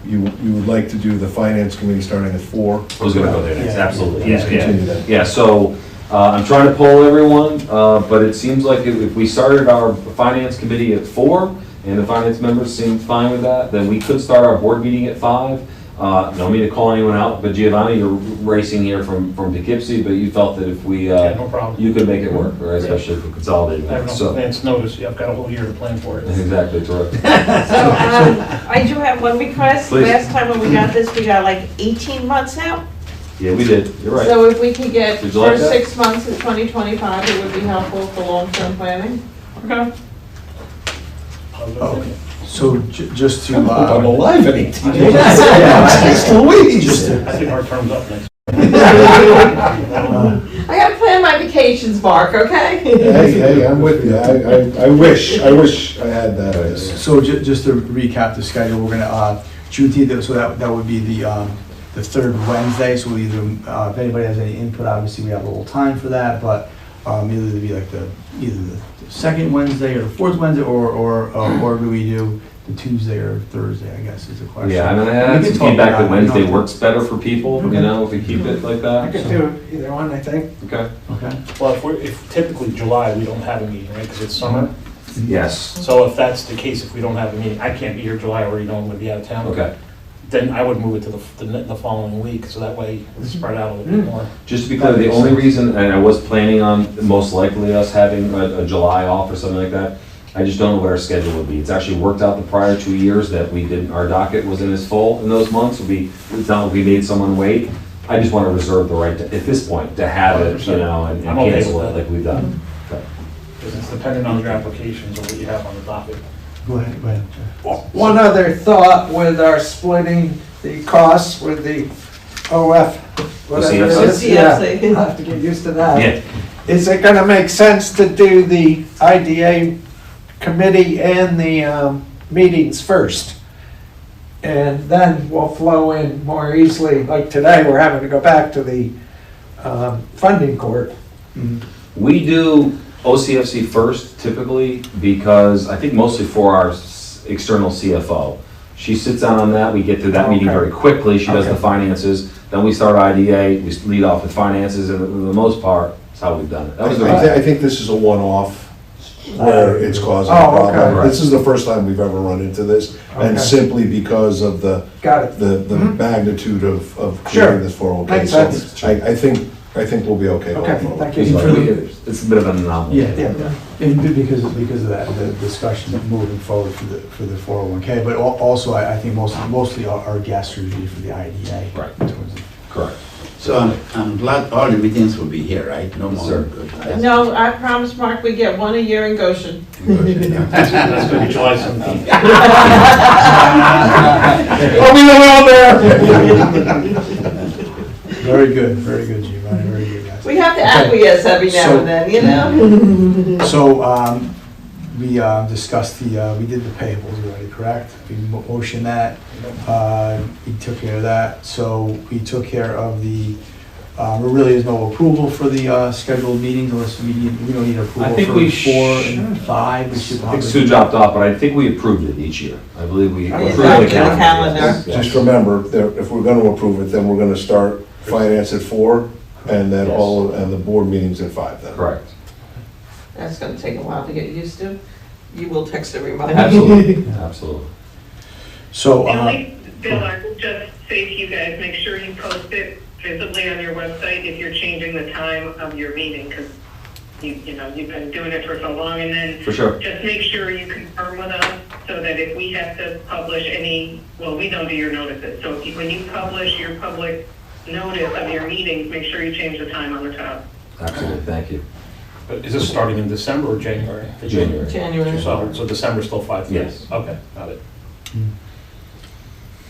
you would like to do the finance committee starting at 4. I was gonna go there next, Yeah. absolutely, Please yeah, continue yeah. that. Yeah, so, I'm trying to poll everyone, but it seems like if we started our finance committee at 4, and the finance members seem fine with that, then we could start our board meeting at 5. No need to call anyone out, but Giovanni, you're racing here from Poughkeepsie, but you felt that if we, Yeah, no problem. you could make it work, right, especially if we're consolidating. I have no So, advance notice, yeah, I've got a whole year to plan for it. exactly, terrific. So, I do have one request. Please. Last time when we got this, we got like 18 months out. Yeah, we did, you're right. So if we could get Did you like first that? 6 months of 2025, it would be helpful for long-term planning. Okay. Okay. So just to, I'm alive at 18. Yeah. Still waiting. just to, I think our term's up next. I gotta plan my vacations, Mark, okay? Hey, I'm with you. I wish I had that. so just to recap the schedule, we're gonna, Juneteenth, so that would be the third Wednesday, so we'll either, if anybody has any input, obviously we have a little time for that, but either it'd be like either the second Wednesday or the fourth Wednesday, or do we do the Tuesday or Thursday, I guess is the question. Yeah, I mean, I We had can some talk feedback about that it, Wednesday you know. works better for people, you know, if we keep it like I that. could do either one, I think. Okay. Okay. Well, if typically July, we don't have a meeting, right, because it's summer. Yes. So if that's the case, if we don't have a meeting, I can't be here July, I already know I'm gonna be out of town. Okay. Then I would move it to the following week, so that way it's spread out a little bit more. Just to be clear, the only reason, and I was planning on most likely us having a July off or something like that, I just don't know what our schedule would be. It's actually worked out the prior 2 years that we didn't, our docket wasn't as full in those months. It's not like we made someone wait. I just want to reserve the right to, at this point, to have it, you know, and I'm okay cancel with it that. like we've done. Okay. Because it's dependent on your applications or what you have on the docket. Go ahead, Jeff. One other thought with our splitting the costs with the OF, whatever it is. OCFC. Yeah, I'll have to get used to that. Yeah. Is it gonna make sense to do the IDA committee and the meetings first? And then we'll flow in more easily, like today, we're having to go back to the funding court. Mhm. We do OCFC first typically because I think mostly for our external CFO. She sits down on that, we get through that meeting Okay. very quickly, she does the Okay. finances, then we start IDA, we lead off with finances, and for the most part, that's how we've done it. That was the I think this is a one-off where it's causing a Oh, problem. okay. This is the first time we've ever run into this, and Okay. simply because of the Got it. the Mhm. magnitude of Sure. creating this 401K. Makes So sense. I think we'll be okay going Okay, forward. thank It's you. it's a bit of an anomaly. Yeah, and because of that, the discussion moving forward for the 401K, but also I think mostly our guests are usually for the IDA. Right. Towards the- Correct. So I'm glad all the meetings will be here, right? No Yes, more. sir. Good. No, I promise, Mark, we get one a year in Goshen. That's gonna be July 17th. I'll be the one there. Very good, Giovanni, very good, guys. We have to Okay. acquiesce every now So- and then, you know? So, we discussed we did the payables already, correct? We motioned that, we took care of that, so we took care of there really is no approval for the scheduled meetings, unless we don't need approval think for we 4 and 5, we should I probably. think Sue dropped off, but I think we approved it each year. I believe we Yeah, approved back the to the calendar. calendar. Yes, yes. Just remember, if we're gonna approve it, then we're gonna start finance at 4, and then and the board meetings at 5 then. Correct. That's gonna take a while to get used to. You will text a reminder. Absolutely, absolutely. So, The only, Bill, I would just say to you guys, make sure you post it visibly on your website if you're changing the time of your meeting, because you've been doing it for so long, and then For sure. just make sure you confirm with us, so that if we have to publish we don't do your notices, so when you publish your public notice of your meetings, make sure you change the time on the top. Absolutely, thank you. But is this starting in December or January? January. January. So December's still 5 days? Yes. Okay, got it.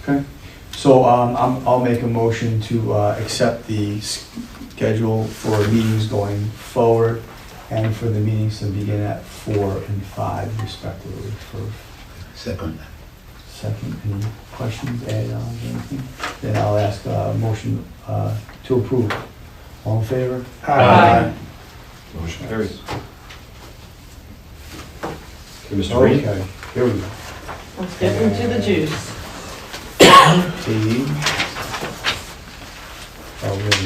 Okay, so I'll make a motion to accept the schedule for meetings going forward and for the meetings to begin at 4 and 5 respectively. For Second. second, any questions, add-ons, anything? Then I'll ask a motion to approve. All in favor? Aye. Motion carries. Okay, Mr. Reed? Okay, here we go. Let's get into the juice.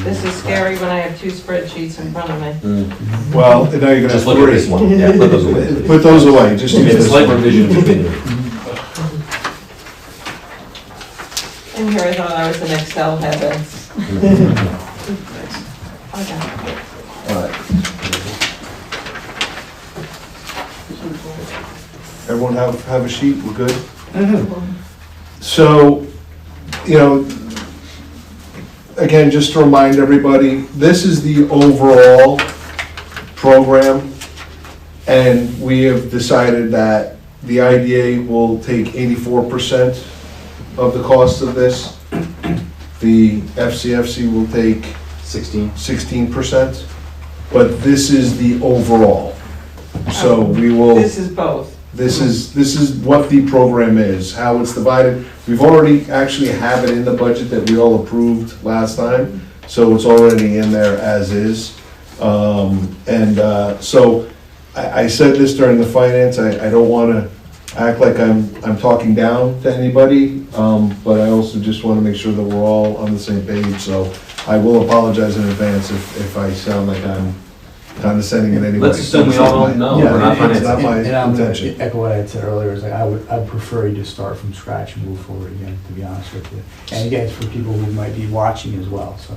This is scary when I have two spreadsheets in front of me. Well, now you're gonna have Just look at this three. one. Yeah, put those away. Put those away, just We use made a this slight one. revision to continue. And here I thought I was an Excel heavens. Okay. All right. Everyone have a sheet, we're good? So, you know, again, just to remind everybody, this is the overall program, and we have decided that the IDA will take 84% of the cost of this. The FCFC will take 16%, but this is the overall. So we will. This is both. This is what the program is, how it's divided. We've already actually have it in the budget that we all approved last time, so it's already in there as is. So I said this during the finance, I don't wanna act like I'm talking down to anybody, but I also just wanna make sure that we're all on the same page, so I will apologize in advance if I sound like I'm condescending in any way. Let's assume we all don't know. Yeah, We're not and- It's not my and I'm gonna intention. echo what I had said earlier, is like I'd prefer you to start from scratch and move forward again, to be honest with you. And again, for people who might be watching as well, so.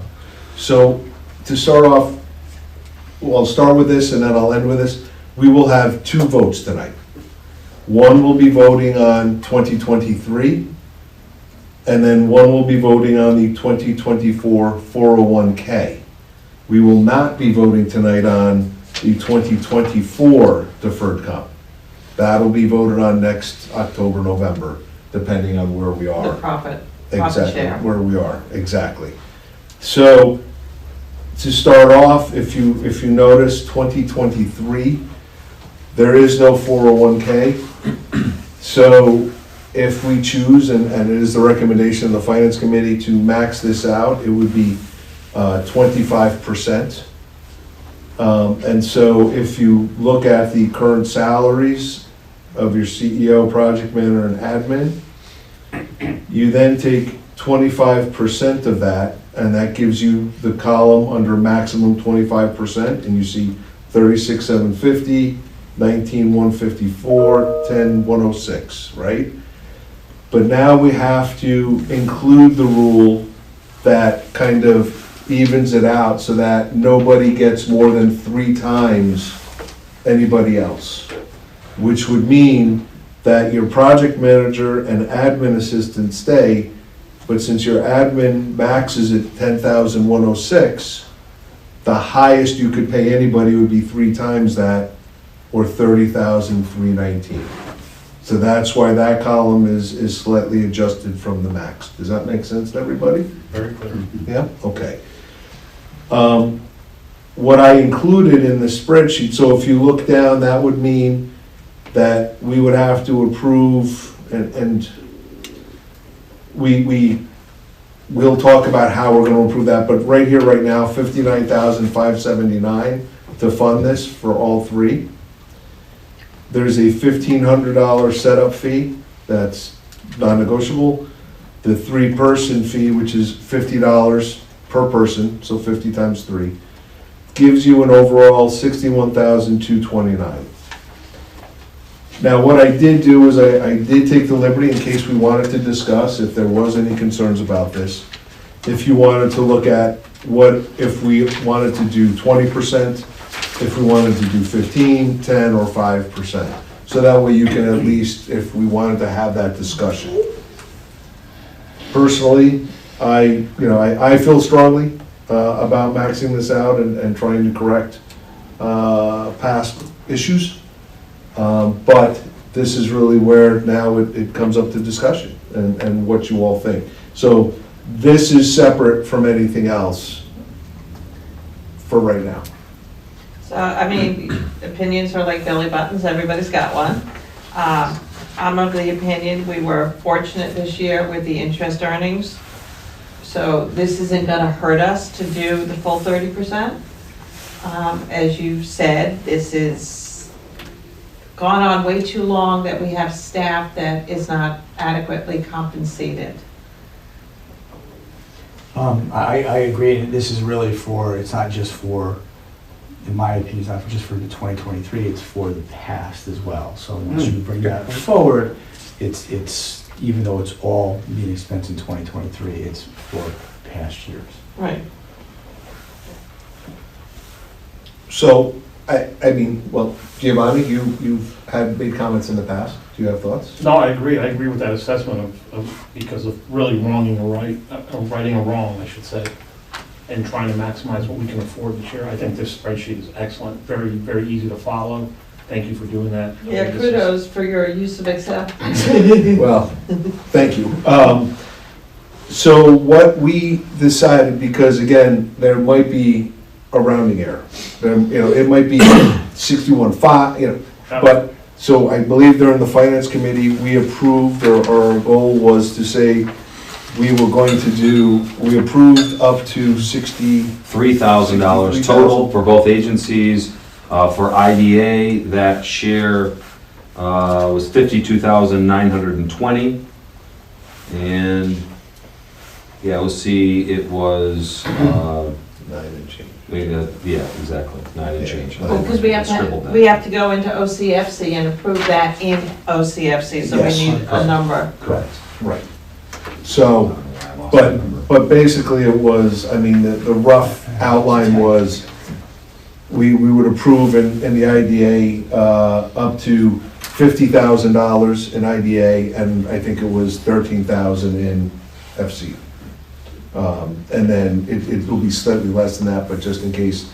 So, to start off, well, I'll start with this and then I'll end with this. We will have two votes tonight. One will be voting on 2023, and then one will be voting on the 2024 401K. We will not be voting tonight on the 2024 deferred comp. That'll be voted on next October, November, depending on where we The are. profit Exactly, share. where we are, exactly. So, to start off, if you notice, 2023, there is no 401K. So, if we choose, and it is the recommendation of the Finance Committee to max this out, it would be 25%. And so, if you look at the current salaries of your CEO, project manager, and admin, you then take 25% of that, and that gives you the column under maximum 25%, and you see 36,750, 19,154, 10,106, right? But now we have to include the rule that kind of evens it out so that nobody gets more than 3 times anybody else, which would mean that your project manager and admin assistant stay, but since your admin maxes at 10,106, the highest you could pay anybody would be 3 times that, or 30,319. So that's why that column is slightly adjusted from the max. Does that make sense to everybody? Very clear. Yeah, okay. What I included in the spreadsheet, so if you look down, that would mean that we would have to approve, and we'll talk about how we're gonna approve that, but right here, right now, 59,579 to fund this for all 3. There's a $1,500 setup fee that's non-negotiable. The 3-person fee, which is $50 per person, so 50 times 3, gives you an overall $61,229. Now, what I did do was I did take the liberty, in case we wanted to discuss, if there was any concerns about this, if you wanted to look at what, if we wanted to do 20%, if we wanted to do 15, 10, or 5%. So that way you can at least, if we wanted to have that discussion. Personally, I feel strongly about maxing this out and trying to correct past issues. But this is really where now it comes up to discussion and what you all think. So this is separate from anything else for right now. So, I mean, opinions are like belly buttons, everybody's got one. I'm of the opinion we were fortunate this year with the interest earnings. So this isn't gonna hurt us to do the full 30%. As you said, this is gone on way too long that we have staff that is not adequately compensated. I agree, and this is really for, it's not just for, in my opinion, it's not just for the 2023, it's for the past as well. So once you bring that forward, it's, even though it's all being expensed in 2023, it's for past years. Right. So, I mean, well, Giovanni, you've had made comments in the past. Do you have thoughts? No, I agree with that assessment of because of really wronging a right, righting a wrong, I should say, and trying to maximize what we can afford this year. I think this spreadsheet is excellent, very, very easy to follow. Thank you for doing that. Yeah, kudos for your use of Excel. Well, thank you. So what we decided, because again, there might be a rounding error. It might be 61.5, but, so I believe during the finance committee, we approved, or our goal was to say, we approved up to $63,000 total for both agencies. For IDA, that share was $52,920. And yeah, OC, it was, 9 and change. yeah, exactly, 9 and change. Well, because we have to go into OCFC and approve that in OCFC, so we Yes, need a number. Correct. Right. So, but basically it was, I mean, the rough outline was, we would approve in the IDA up to $50,000 in IDA, and I think it was $13,000 in FC. And then it will be slightly less than that, but just in case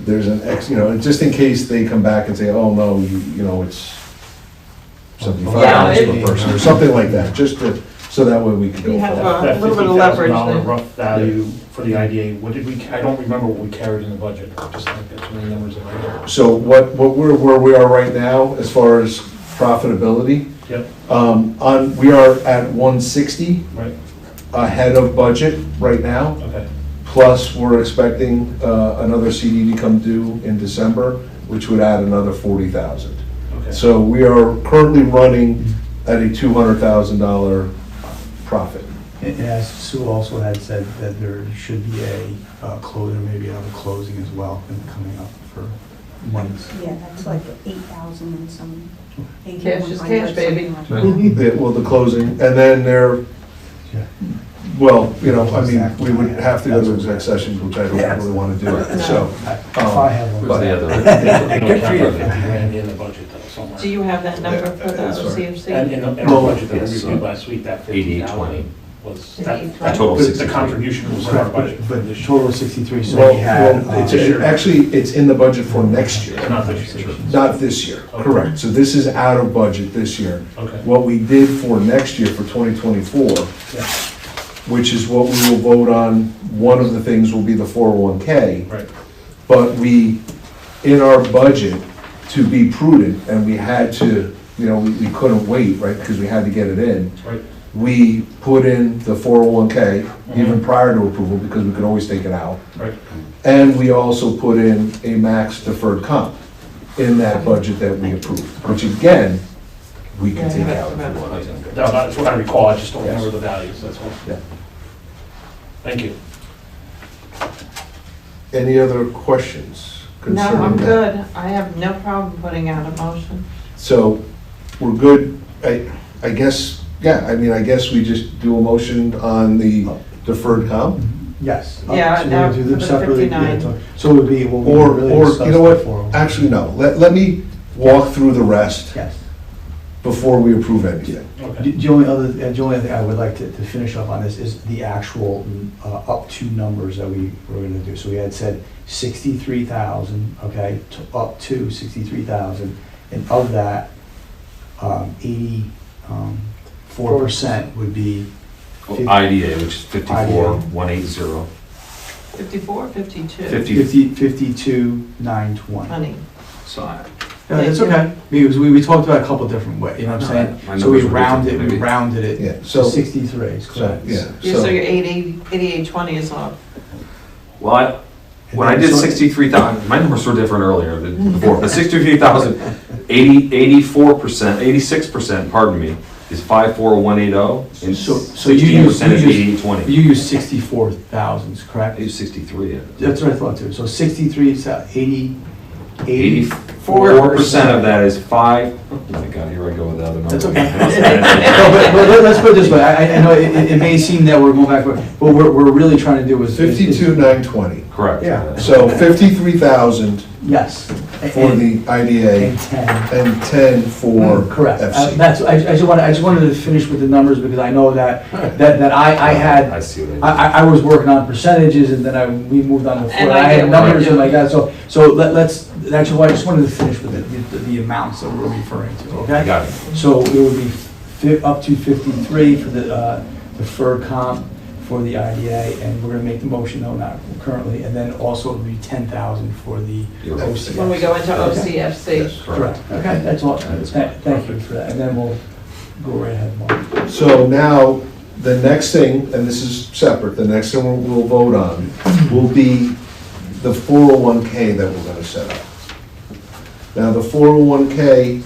there's an just in case they come back and say, oh, no, it's $75 per person, or something like that, just to, so that way we can go We have forward. a little bit of leverage That there. $50,000 rough value for the IDA, what did we, I don't remember what we carried in the budget, just like that, too many numbers in my head. So where we are right now, as far as profitability, Yep, we are at 160, right, ahead of budget right now. okay, Plus, we're expecting another CD to come due in December, which would add another 40,000. okay. So we are currently running at a $200,000 profit. And as Sue also had said, that there should be a closing, maybe another closing as well, coming up for monies. Yeah, that's like 8,000 and some. Cash is cash, baby. The closing, and then Yeah. well, I mean, we would have to go to exec session, which I don't really want to do, so. If I have one. What's the other? Good for you. $50,000 in the budget though, somewhere. Do you have that number for the Yeah, sorry. And OCFC? in our budget that we Yes, reviewed last week, that 8820 was, Is that, it A total of the 63. contribution was in our budget. But the total of 63, so Well, we had. actually, it's in the budget for next year, Not this year. not this year, Okay. correct. So this is out of budget this year. Okay, What we did for next year, for 2024, yeah, which is what we will vote on, one of the things will be the 401K. right, But we, in our budget, to be prudent, and we had to, we couldn't wait, right, because we had to get it in. right, We put in the 401K, even prior to approval, because we could always take it out. right. And we also put in a max deferred comp in that budget that we approved, which again, we can take out if we want. No, that's what I recall, I just don't remember the values, that's all. Yeah. Thank you. Any other questions No, concerning I'm that? good. I have no problem putting out a motion. So, we're good, I guess, yeah, I guess we just do a motion on the deferred comp? Yes. Yeah, So now we'll do them for the separately. 59. So it would be, what we Or, really you discussed know what, before. actually, no, let me walk through the rest, Yes. before we approve anything. Okay. The only other thing I would like to finish up on this is the actual up to numbers that we were gonna do. So we had said 63,000, okay, up to 63,000, and of that, 84% would be IDA, which is 54,180. 54, 52? 52,920. Honey. So I- No, that's okay, because we talked about a couple different ways, you know what I'm saying? My So we numbers were rounded, different, we maybe. rounded Yeah, it to so, 63, is correct. yeah, Yeah, so so, your 8820 is off. Well, when I did 63,000, my numbers were different earlier than before, but 63,000, 84%, 86%, pardon me, is 54,180, and So you 16% is use- 8820. You use 64,000, I correct? use 63, yeah. That's what I thought too, so 63 is 84% of that is oh my God, here I go with the other number. That's okay. I must No, have- but let's put it this way, I know it may seem that we're going back, but what we're really trying to do is. 52,920. Correct. Yeah. So 53,000 Yes. for the IDA And 10. and 10 for Correct. FC. I just wanted to finish with the numbers because I know that I had, I see what I was working on percentages and then we moved on to And floor. I I get had what numbers you're and like that, so that's why I just wanted to finish with the amounts that we're referring to, I okay? got it. So it would be up to 53 for the FER comp for the IDA, and we're gonna make the motion, no, not currently, and then also it would be 10,000 for the You're right. OCFC. When we go into OCFC. Yes, Correct, okay, that's all, That is thank you for that, and then we'll go right ahead, Mark. So now, the next thing, and this is separate, the next thing we'll vote on will be the 401K that we're gonna set up. Now, the 401K,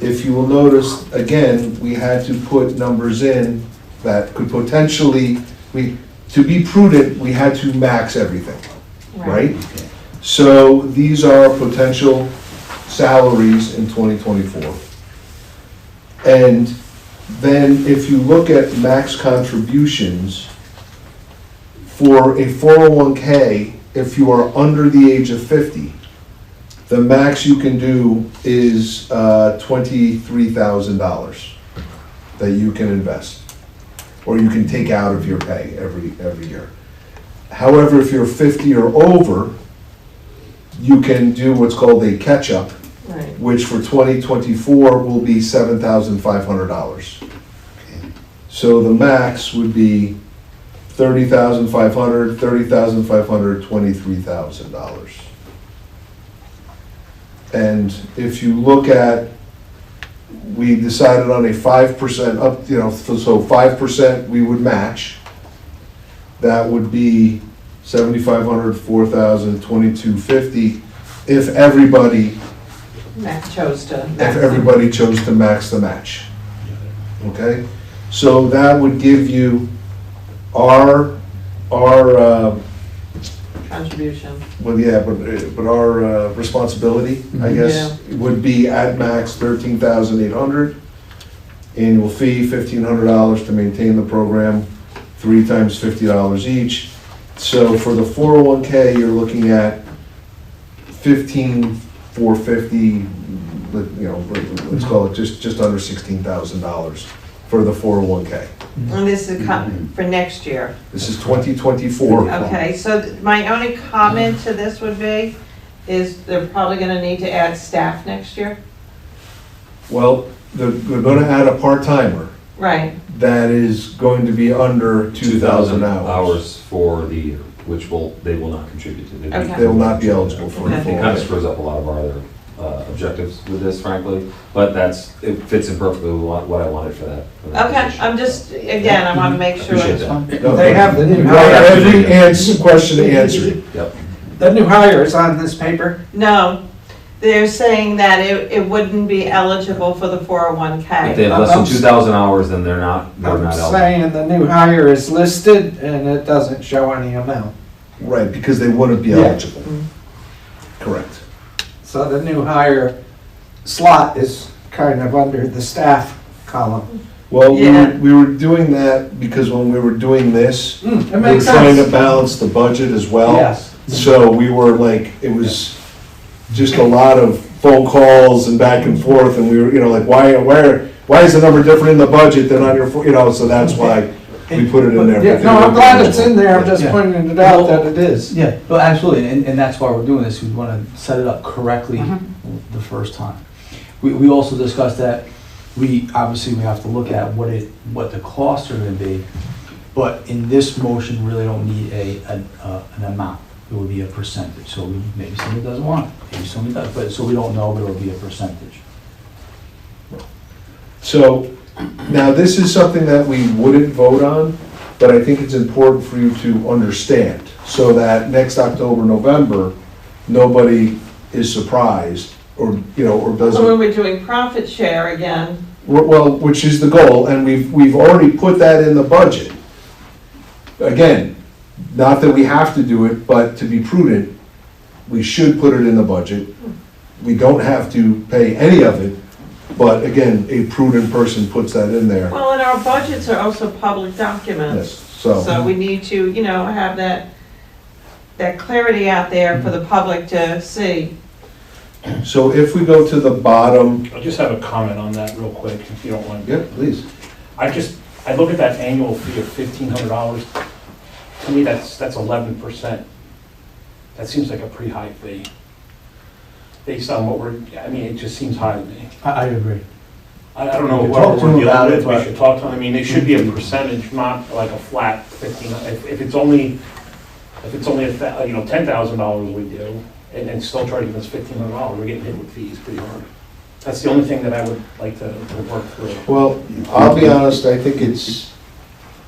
if you will notice, again, we had to put numbers in that could potentially, to be prudent, we had to max everything, right? So these are potential salaries in 2024. And then if you look at max contributions, for a 401K, if you are under the age of 50, the max you can do is $23,000 that you can invest, or you can take out of your pay every year. However, if you're 50 or over, you can do what's called a catch-up, Right. which for 2024 will be $7,500. So the max would be $30,500, $30,500, $23,000. And if you look at, we decided on a 5% up, so 5% we would match. That would be $7,500, $4,000, $2,250 if everybody Matt chose to. if everybody chose to max the match. Okay? So that would give you our Contribution. well, yeah, but our responsibility, I guess, would be at max $13,800. Annual fee, $1,500 to maintain the program, 3 times $50 each. So for the 401K, you're looking at $15,450, let's call it just under $16,000 for the 401K. And this is for next year. This is 2024. Okay, so my only comment to this would be, is they're probably gonna need to add staff next year? Well, we're gonna add a part-timer Right, that is going to be under 2,000 hours. hours for the year, which they will not contribute to. Okay. They will not be eligible for Okay. the It kind of 401K. screws up a lot of our other objectives with this, frankly, but it fits in perfectly with what I wanted for that. okay, I'm just, again, I wanna make sure. Appreciate that. No, They have the new you got hire. every question answered. Yep. The new hire is on this paper. No, they're saying that it wouldn't be eligible for the If they 401K. have less than 2,000 hours, then they're not I'm eligible. saying the new hire is listed and it doesn't show any amount. Right, because they wouldn't be Yeah. eligible. Correct. So the new hire slot is kind of under the staff column. Well, Yeah. we were doing that because when we were doing this, It we were makes trying to sense. balance the budget as well. Yes. So we were like, it was just a lot of phone calls and back and forth, and we were, you know, like, why is the number different in the budget than on your, you know, so that's why we put it in there. Yeah, no, I'm glad it's in there, I'm just pointing it out that it is. Yeah, well, absolutely, and that's why we're doing this, we want to set it up correctly the first time. We also discussed that obviously we have to look at what the costs are going to be, but in this motion, we really don't need an amount. It would be a percentage, so maybe somebody doesn't want it, maybe somebody does, but so we don't know, but it'll be a percentage. So, now this is something that we wouldn't vote on, but I think it's important for you to understand, so that next October, November, nobody is surprised, or, you know, or So doesn't. when we're doing profit share again, Well, which is the goal, and we've already put that in the budget. Again, not that we have to do it, but to be prudent, we should put it in the budget. We don't have to pay any of it, but again, a prudent person puts that in there. well, and our budgets are also public documents. Yes, So we need to, you know, have that clarity out there for the public to see. so if we go to the bottom, I just have a comment on that real quick, if you don't mind. yeah, please. I look at that annual fee of $1,500, to me, that's 11%. That seems like a pretty high fee. Based on what I mean, it just seems high to me. I agree. I don't know We can what talk to we're them about dealing it, with, we but- should talk to them, I mean, it should be a percentage, not like a flat 15, if it's only, you know, $10,000 we do, and still try to give us $1,500, we're getting hit with fees pretty hard. That's the only thing that I would like to work through. Well, I'll be honest, I think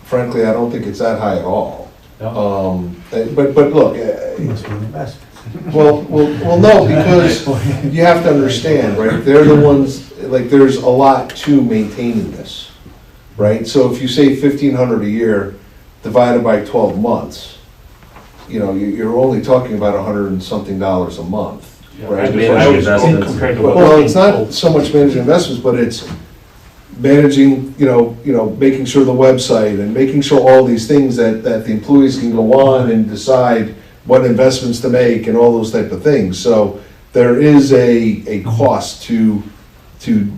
frankly, I don't think it's that high at all. No? But look, It must be an investment. well, no, because you have to understand, right, they're the ones, like, there's a lot to maintaining this, right? So if you say 1,500 a year divided by 12 months, you know, you're only talking about $100 and something a month, Yeah, right? I was compared to what. Well, it's not so much managing investments, but it's managing, you know, making sure the website and making sure all these things that the employees can go on and decide what investments to make and all those type of things. So there is a cost to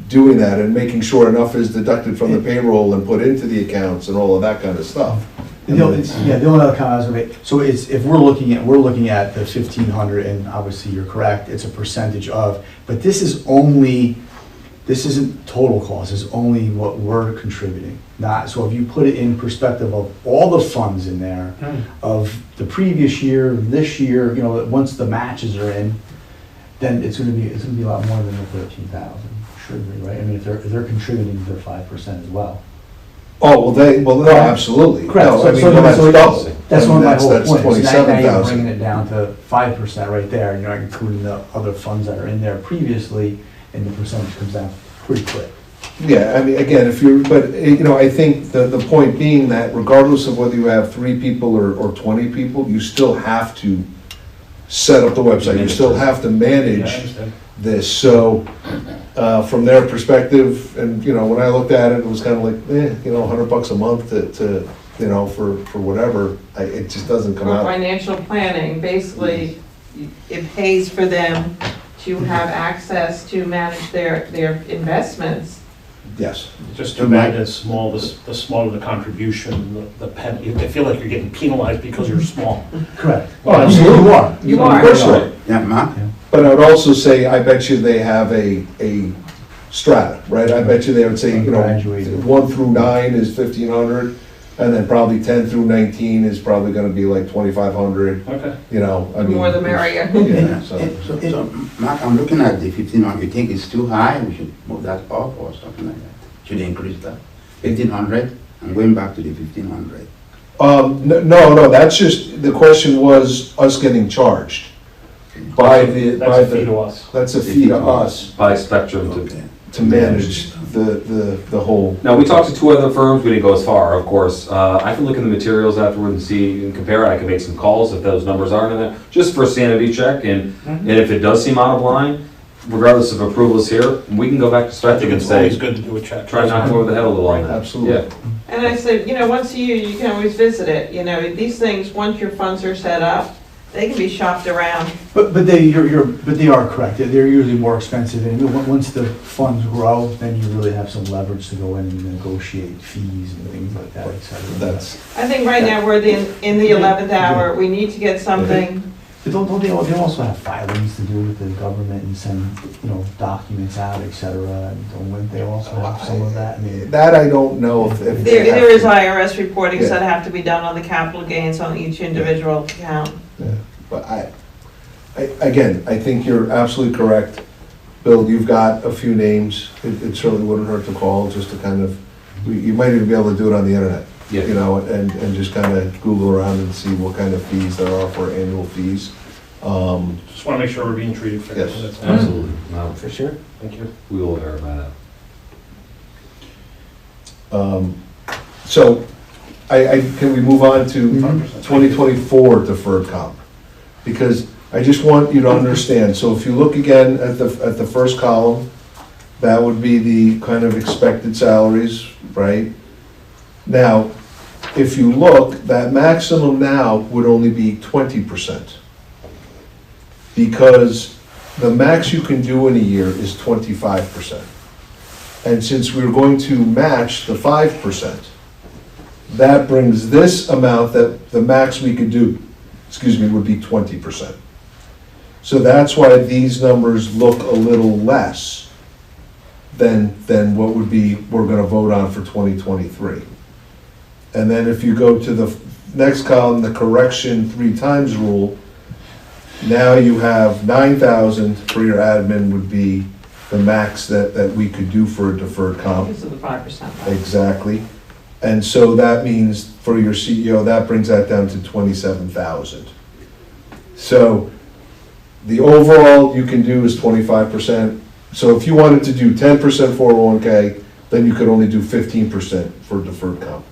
doing that and making sure enough is deducted from the payroll and put into the accounts and all of that kind of stuff. The only other comment I was gonna make, so it's, if we're looking at the 1,500, and obviously you're correct, it's a percentage of, but this isn't total cost, it's only what we're contributing. Not, so if you put it in perspective of all the funds in there, of the previous year, this year, you know, once the matches are in, then it's gonna be a lot more than the 13,000, should be, right? I mean, if they're contributing their 5% as well. Oh, no, absolutely. Correct. No, I mean, So that's double. That's I mean, one of my whole that's points. Now you're 27,000. bringing it down to 5% right there, and you're not including the other funds that are in there previously, and the percentage comes down pretty quick. Yeah, I mean, again, you know, I think the point being that regardless of whether you have 3 people or 20 people, you still have to set up the website, you still have to Yeah, I manage understand. this, so, from their perspective, and, you know, when I looked at it, it was kind of like, you know, $100 a month to, you know, for whatever, it just doesn't come For out. financial planning, basically, it pays for them to have access to manage their investments. Yes. Just too bad the smaller the contribution, the I feel like you're getting penalized because you're small. Correct. Oh, absolutely. You are. You are. Of course you are. Yeah, Mark? But I would also say, I bet you they have a strata, right? I bet you they would say, you know, Graduated. 1 through 9 is 1,500, and then probably 10 through 19 is probably gonna be like 2,500, Okay. you know, I The mean. more the merrier. Yeah, so, So, Mark, I'm looking at the 1,500, you think it's too high, we should move that up or something like that? Should increase that? 1,500, I'm going back to the 1,500. no, that's just, the question was us getting charged by That's a fee to us. that's a fee to us By Spectrum to. Okay. to manage the whole. Now, we talked to 2 other firms, we didn't go as far, of course. I can look in the materials afterward and see and compare, I can make some calls if those numbers aren't in there, just for a sanity check, and if it does seem out of line, regardless of approvals here, we can go back to I think Spectrum and it's always say, good to do a check. try to knock them over the head a little on that. Absolutely. Yeah. And I said, you know, once a year, you can always visit it, you know, these things, once your funds are set up, they can be shopped around. But they are correct, they're usually more expensive, and once the funds grow, then you really have some leverage to go in and negotiate fees and things like that, et cetera. That's, I think right now we're in the 11th hour, we need to get something. But don't they also have filings to do with the government and send, documents out, et cetera, and don't they also have some of that? I mean, that I don't know if. There is IRS reportings Yeah. that have to be done on the capital gains on each individual account. Yeah, but again, I think you're absolutely correct. Bill, you've got a few names, it certainly wouldn't hurt to call, just to kind of, you might even be able to do it on the internet. Yeah. And just kind of Google around and see what kind of fees there are for annual fees. Just want to make sure we're being treated fairly. Yes. That's all. Absolutely. No, For sure. Thank you. we will verify that. So, can we move on to 100%. 2024 deferred comp? Because I just want you to understand, so if you look again at the first column, that would be the kind of expected salaries, right? Now, if you look, that maximum now would only be 20%. Because the max you can do in a year is 25%. And since we're going to match the 5%, that brings this amount, that the max we could do, would be 20%. So that's why these numbers look a little less than what we're gonna vote on for 2023. And then if you go to the next column, the correction 3 times rule, now you have 9,000 for your admin would be the max that we could do for a deferred comp. This is the 5%. Exactly. And so that means for your CEO, that brings that down to 27,000. So the overall you can do is 25%. So if you wanted to do 10% 401k, then you could only do 15% for deferred comp.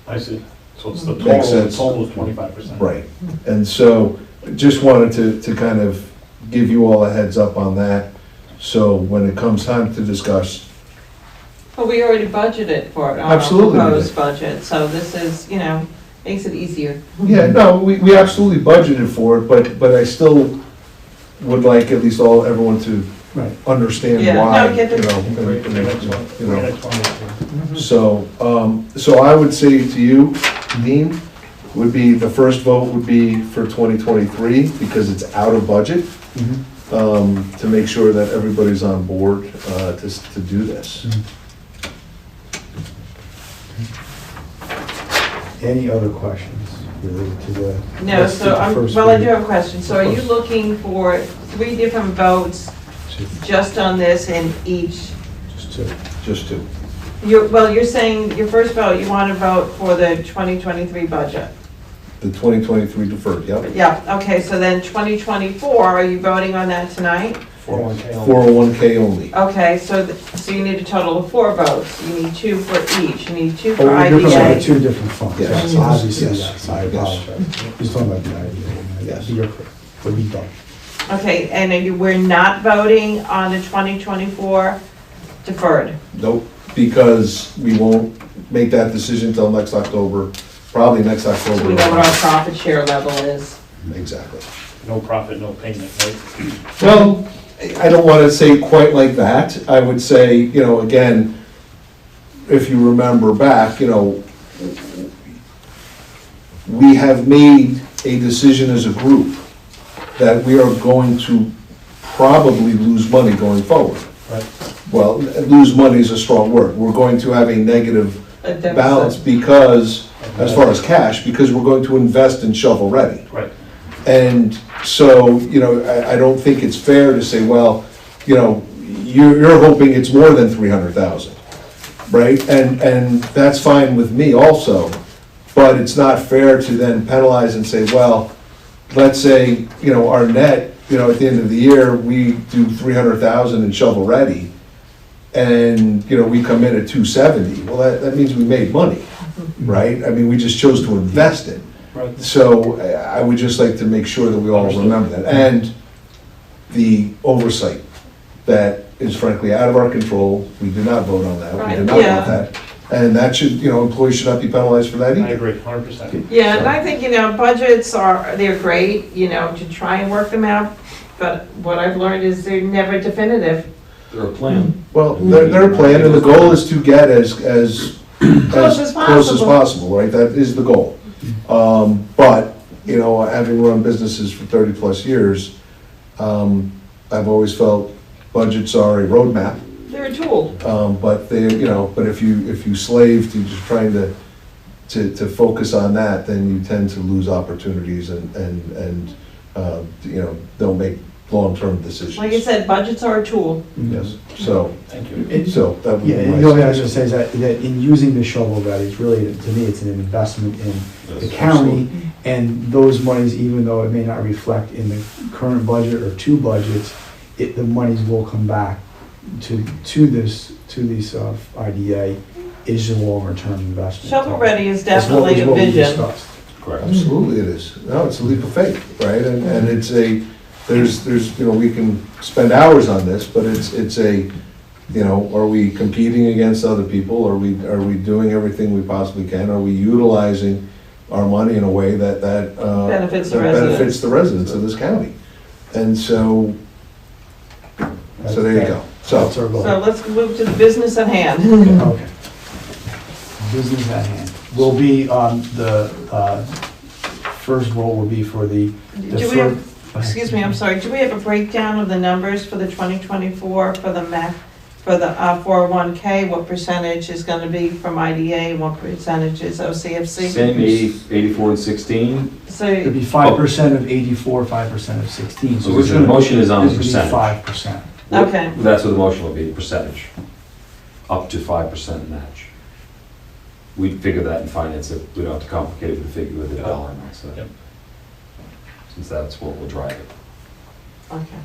I see. So it's the Makes sense. total is 25%. Right. And so just wanted to kind of give you all a heads up on that. So when it comes time to discuss, But we already budgeted for it on our Absolutely we proposed did. budget, so this is, makes it easier. yeah, no, we absolutely budgeted for it, but I still would like at least everyone to Right. understand Yeah, why, no, get the- Great, and, excellent. you know. Great explanation. So I would say to you, Dean, would be, the first vote would be for 2023, because it's out of budget, to make sure that everybody's on board, to do this. Any other questions related to the? No, let's do so, the first well, I do reading. have a question. So are you looking for 3 different votes just on this in each? Just to, You're saying your first vote, you want to vote for the 2023 budget? the 2023 deferred, yep. Yeah, okay, so then 2024, are you voting on that tonight? 401k. 401k only. Okay, so you need a total of 4 votes. You need 2 for each. You need 2 for Oh, we're talking about IDA. 2 different funds, Yes. yes, obviously, Yes. yes, I Yes. apologize. He's talking about the idea. Yes. You're correct, we'll be done. Okay, and we're not voting on the 2024 deferred? Nope, because we won't make that decision until next October, probably next October. So we know what our profit share level is. Exactly. No profit, no payment, right? Well, I don't want to say quite like that. I would say, again, if you remember back, we have made a decision as a group that we are going to probably lose money going forward. Right. Well, lose money is a strong word. We're going to have a negative A deficit. balance because, as far as cash, because we're going to invest in shovel-ready. Right. And so, I don't think it's fair to say, well, you're hoping it's more than 300,000, right? And that's fine with me also, but it's not fair to then penalize and say, well, let's say, our net, at the end of the year, we do 300,000 in shovel-ready, and, we come in at 270. Well, that means we made money, right? I mean, we just chose to invest it. Right. So I would just like to make sure that we all remember that. And the oversight that is frankly out of our control, we did not vote on that, we did not Right, yeah. want that. And that should, employees should not be penalized for that I either. agree, 100%. Yeah, and I think, budgets they're great, to try and work them out, but what I've learned is they're never definitive. They're a plan. Well, their plan, and the goal is to get as Close as close as possible. possible, right? That is the goal. But, having run businesses for 30-plus years, I've always felt budgets are a roadmap. They're a tool. But but if you slave to just trying to focus on that, then you tend to lose opportunities and don't make long-term decisions. Like I said, budgets are a tool. Yes, so, Thank you. so that would be Yeah, and my the only thing I was gonna suggestion. say is that in using the shovel ready, it's really, to me, it's an investment in the Yes, county, and those monies, even though it may not reflect in the current budget or two budgets, the monies will come back to this IDA, is a longer-term investment. Shovel ready is As well definitely as a what we vision. discussed. Correct. Absolutely it is. No, it's a leap of faith, right? And it's there's, we can spend hours on this, but it's are we competing against other people? Are we doing everything we possibly can? Are we utilizing our money in a way that Benefits the that residents. benefits the residents of this county? And so there you go. That's our goal. So let's move to the business at hand. Okay. Business at hand. Will be, the first vote will be for the Do we have, excuse me, I'm sorry, do we have a breakdown of the numbers for the 2024 for the 401K? What percentage is going to be from IDA, what percentage is OCFC? Same 84 and 16. So, It'd be 5% of 84, 5% of 16. So the motion is on the percentage. 5%. okay, That's what the motion will be, percentage. Up to 5% match. We'd figure that in finance, if we don't have to complicate it with a figure with a dollar amount, so. Yep. Since that's what will drive it. okay.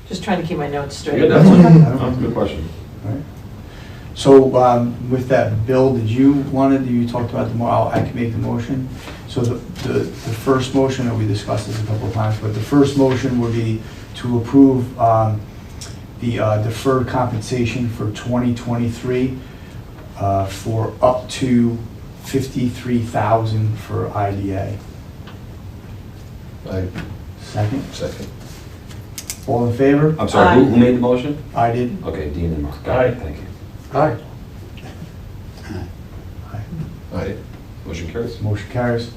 Just trying to keep my notes straight. Good, that's a good question. So with that, Bill, you talked about I can make the motion. So the first motion, that we discussed this a couple of times, but the first motion would be to approve the deferred compensation for 2023 for up to $53,000 for IDA. Second? Second. All in favor? I'm sorry, who made the motion? I did. Okay, Dean and Mark. Aye. Thank you. Aye. Aye. Motion carries. Motion carries.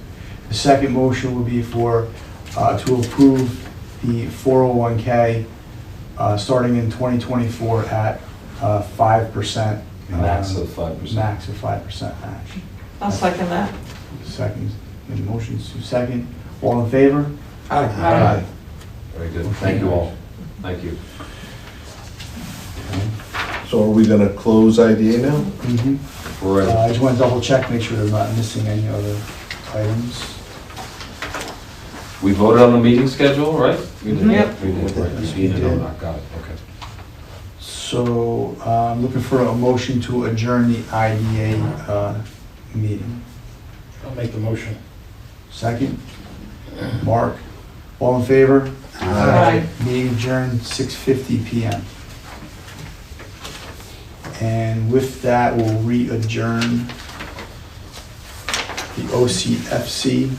The second motion would be to approve the 401K starting in 2024 at 5%. Max of 5%. Max of 5% match. I'll second that. Second, the motion's to second. All in favor? Aye. Very good. Thank you all. Thank you. So are we gonna close IDA now? Mhm. We're ready. I just want to double check, make sure they're not missing any other items. We voted on the meeting schedule, right? We did. Yep. We did, right. Yes, Dean we and did. Mark, got it, okay. So I'm looking for a motion to adjourn the IDA meeting. I'll make the motion. Second? Mark? All in favor? Aye. Meeting adjourned 6:50 PM. And with that, we'll re-adjourn the OCFC.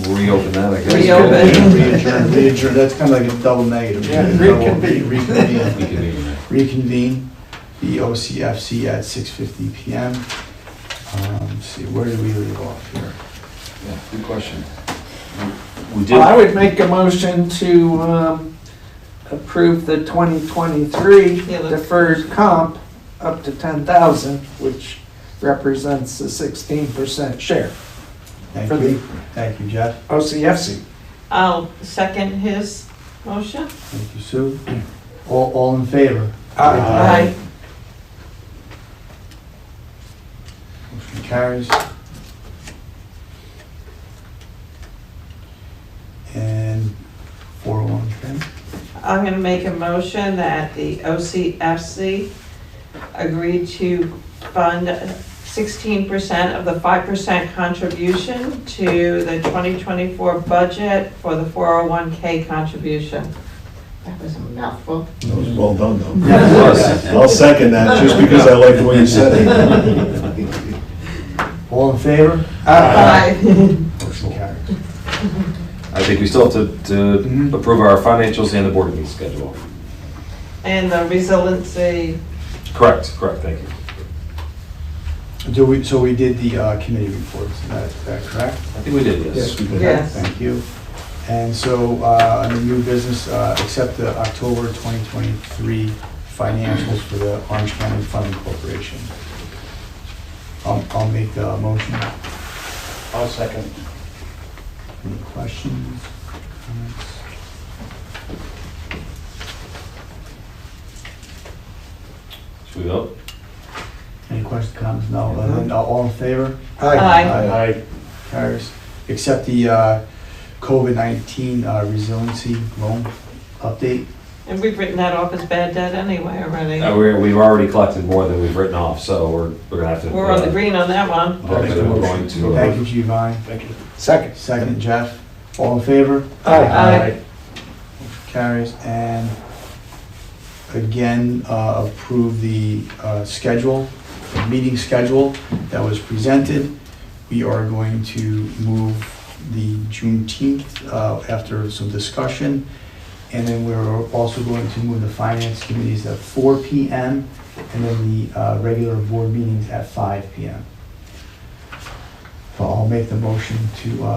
We'll reopen that, I guess. Reopen. Re-adjourn, that's kind of like a double negative. Yeah, Reconvene. Reconvene. Reconvene the OCFC at 6:50 PM. Let's see, where did we leave off here? Yeah, good question. We did. I would make a motion to approve the 2023 Yeah, let's- deferred comp up to 10,000, which represents a 16% share. Thank For you. Thank you, Jeff. OCFC. I'll second his motion. Thank you, Sue. All in favor? Aye. Motion carries. And 401K. I'm going to make a motion that the OCFC agreed to fund 16% of the 5% contribution to the 2024 budget for the 401K contribution. That was a mouthful. That was well done, though. Yeah, it was. I'll second that, just because I like the way you said it. All in favor? Aye. Motion carries. I think we still have to approve our financials and the board meeting schedule. And the resiliency, Correct, thank you. So we did the committee reports, is that correct? I think we did, yes. we did. yes. Thank you. And so, under new business, accept the October 2023 financials for the Orange County Funding Corporation. I'll make the motion. I'll second. Any questions, comments? Should we vote? Any questions, comments? No, then all in favor? Aye. Aye. Carries. Accept the COVID-19 resiliency loan update. And we've written that off as bad debt anyway already. We've already collected more than we've written off, so we're gonna have to. We're on the green on that one. We're going to. Thank you, Giovanni. Thank you. Second. Second, Jeff. All in favor? Aye. Carries. And again, approve the schedule, the meeting schedule that was presented. We are going to move the Juneteenth after some discussion. And then we're also going to move the finance committees at 4 p.m. and then the regular board meetings at 5 p.m. So I'll make the motion to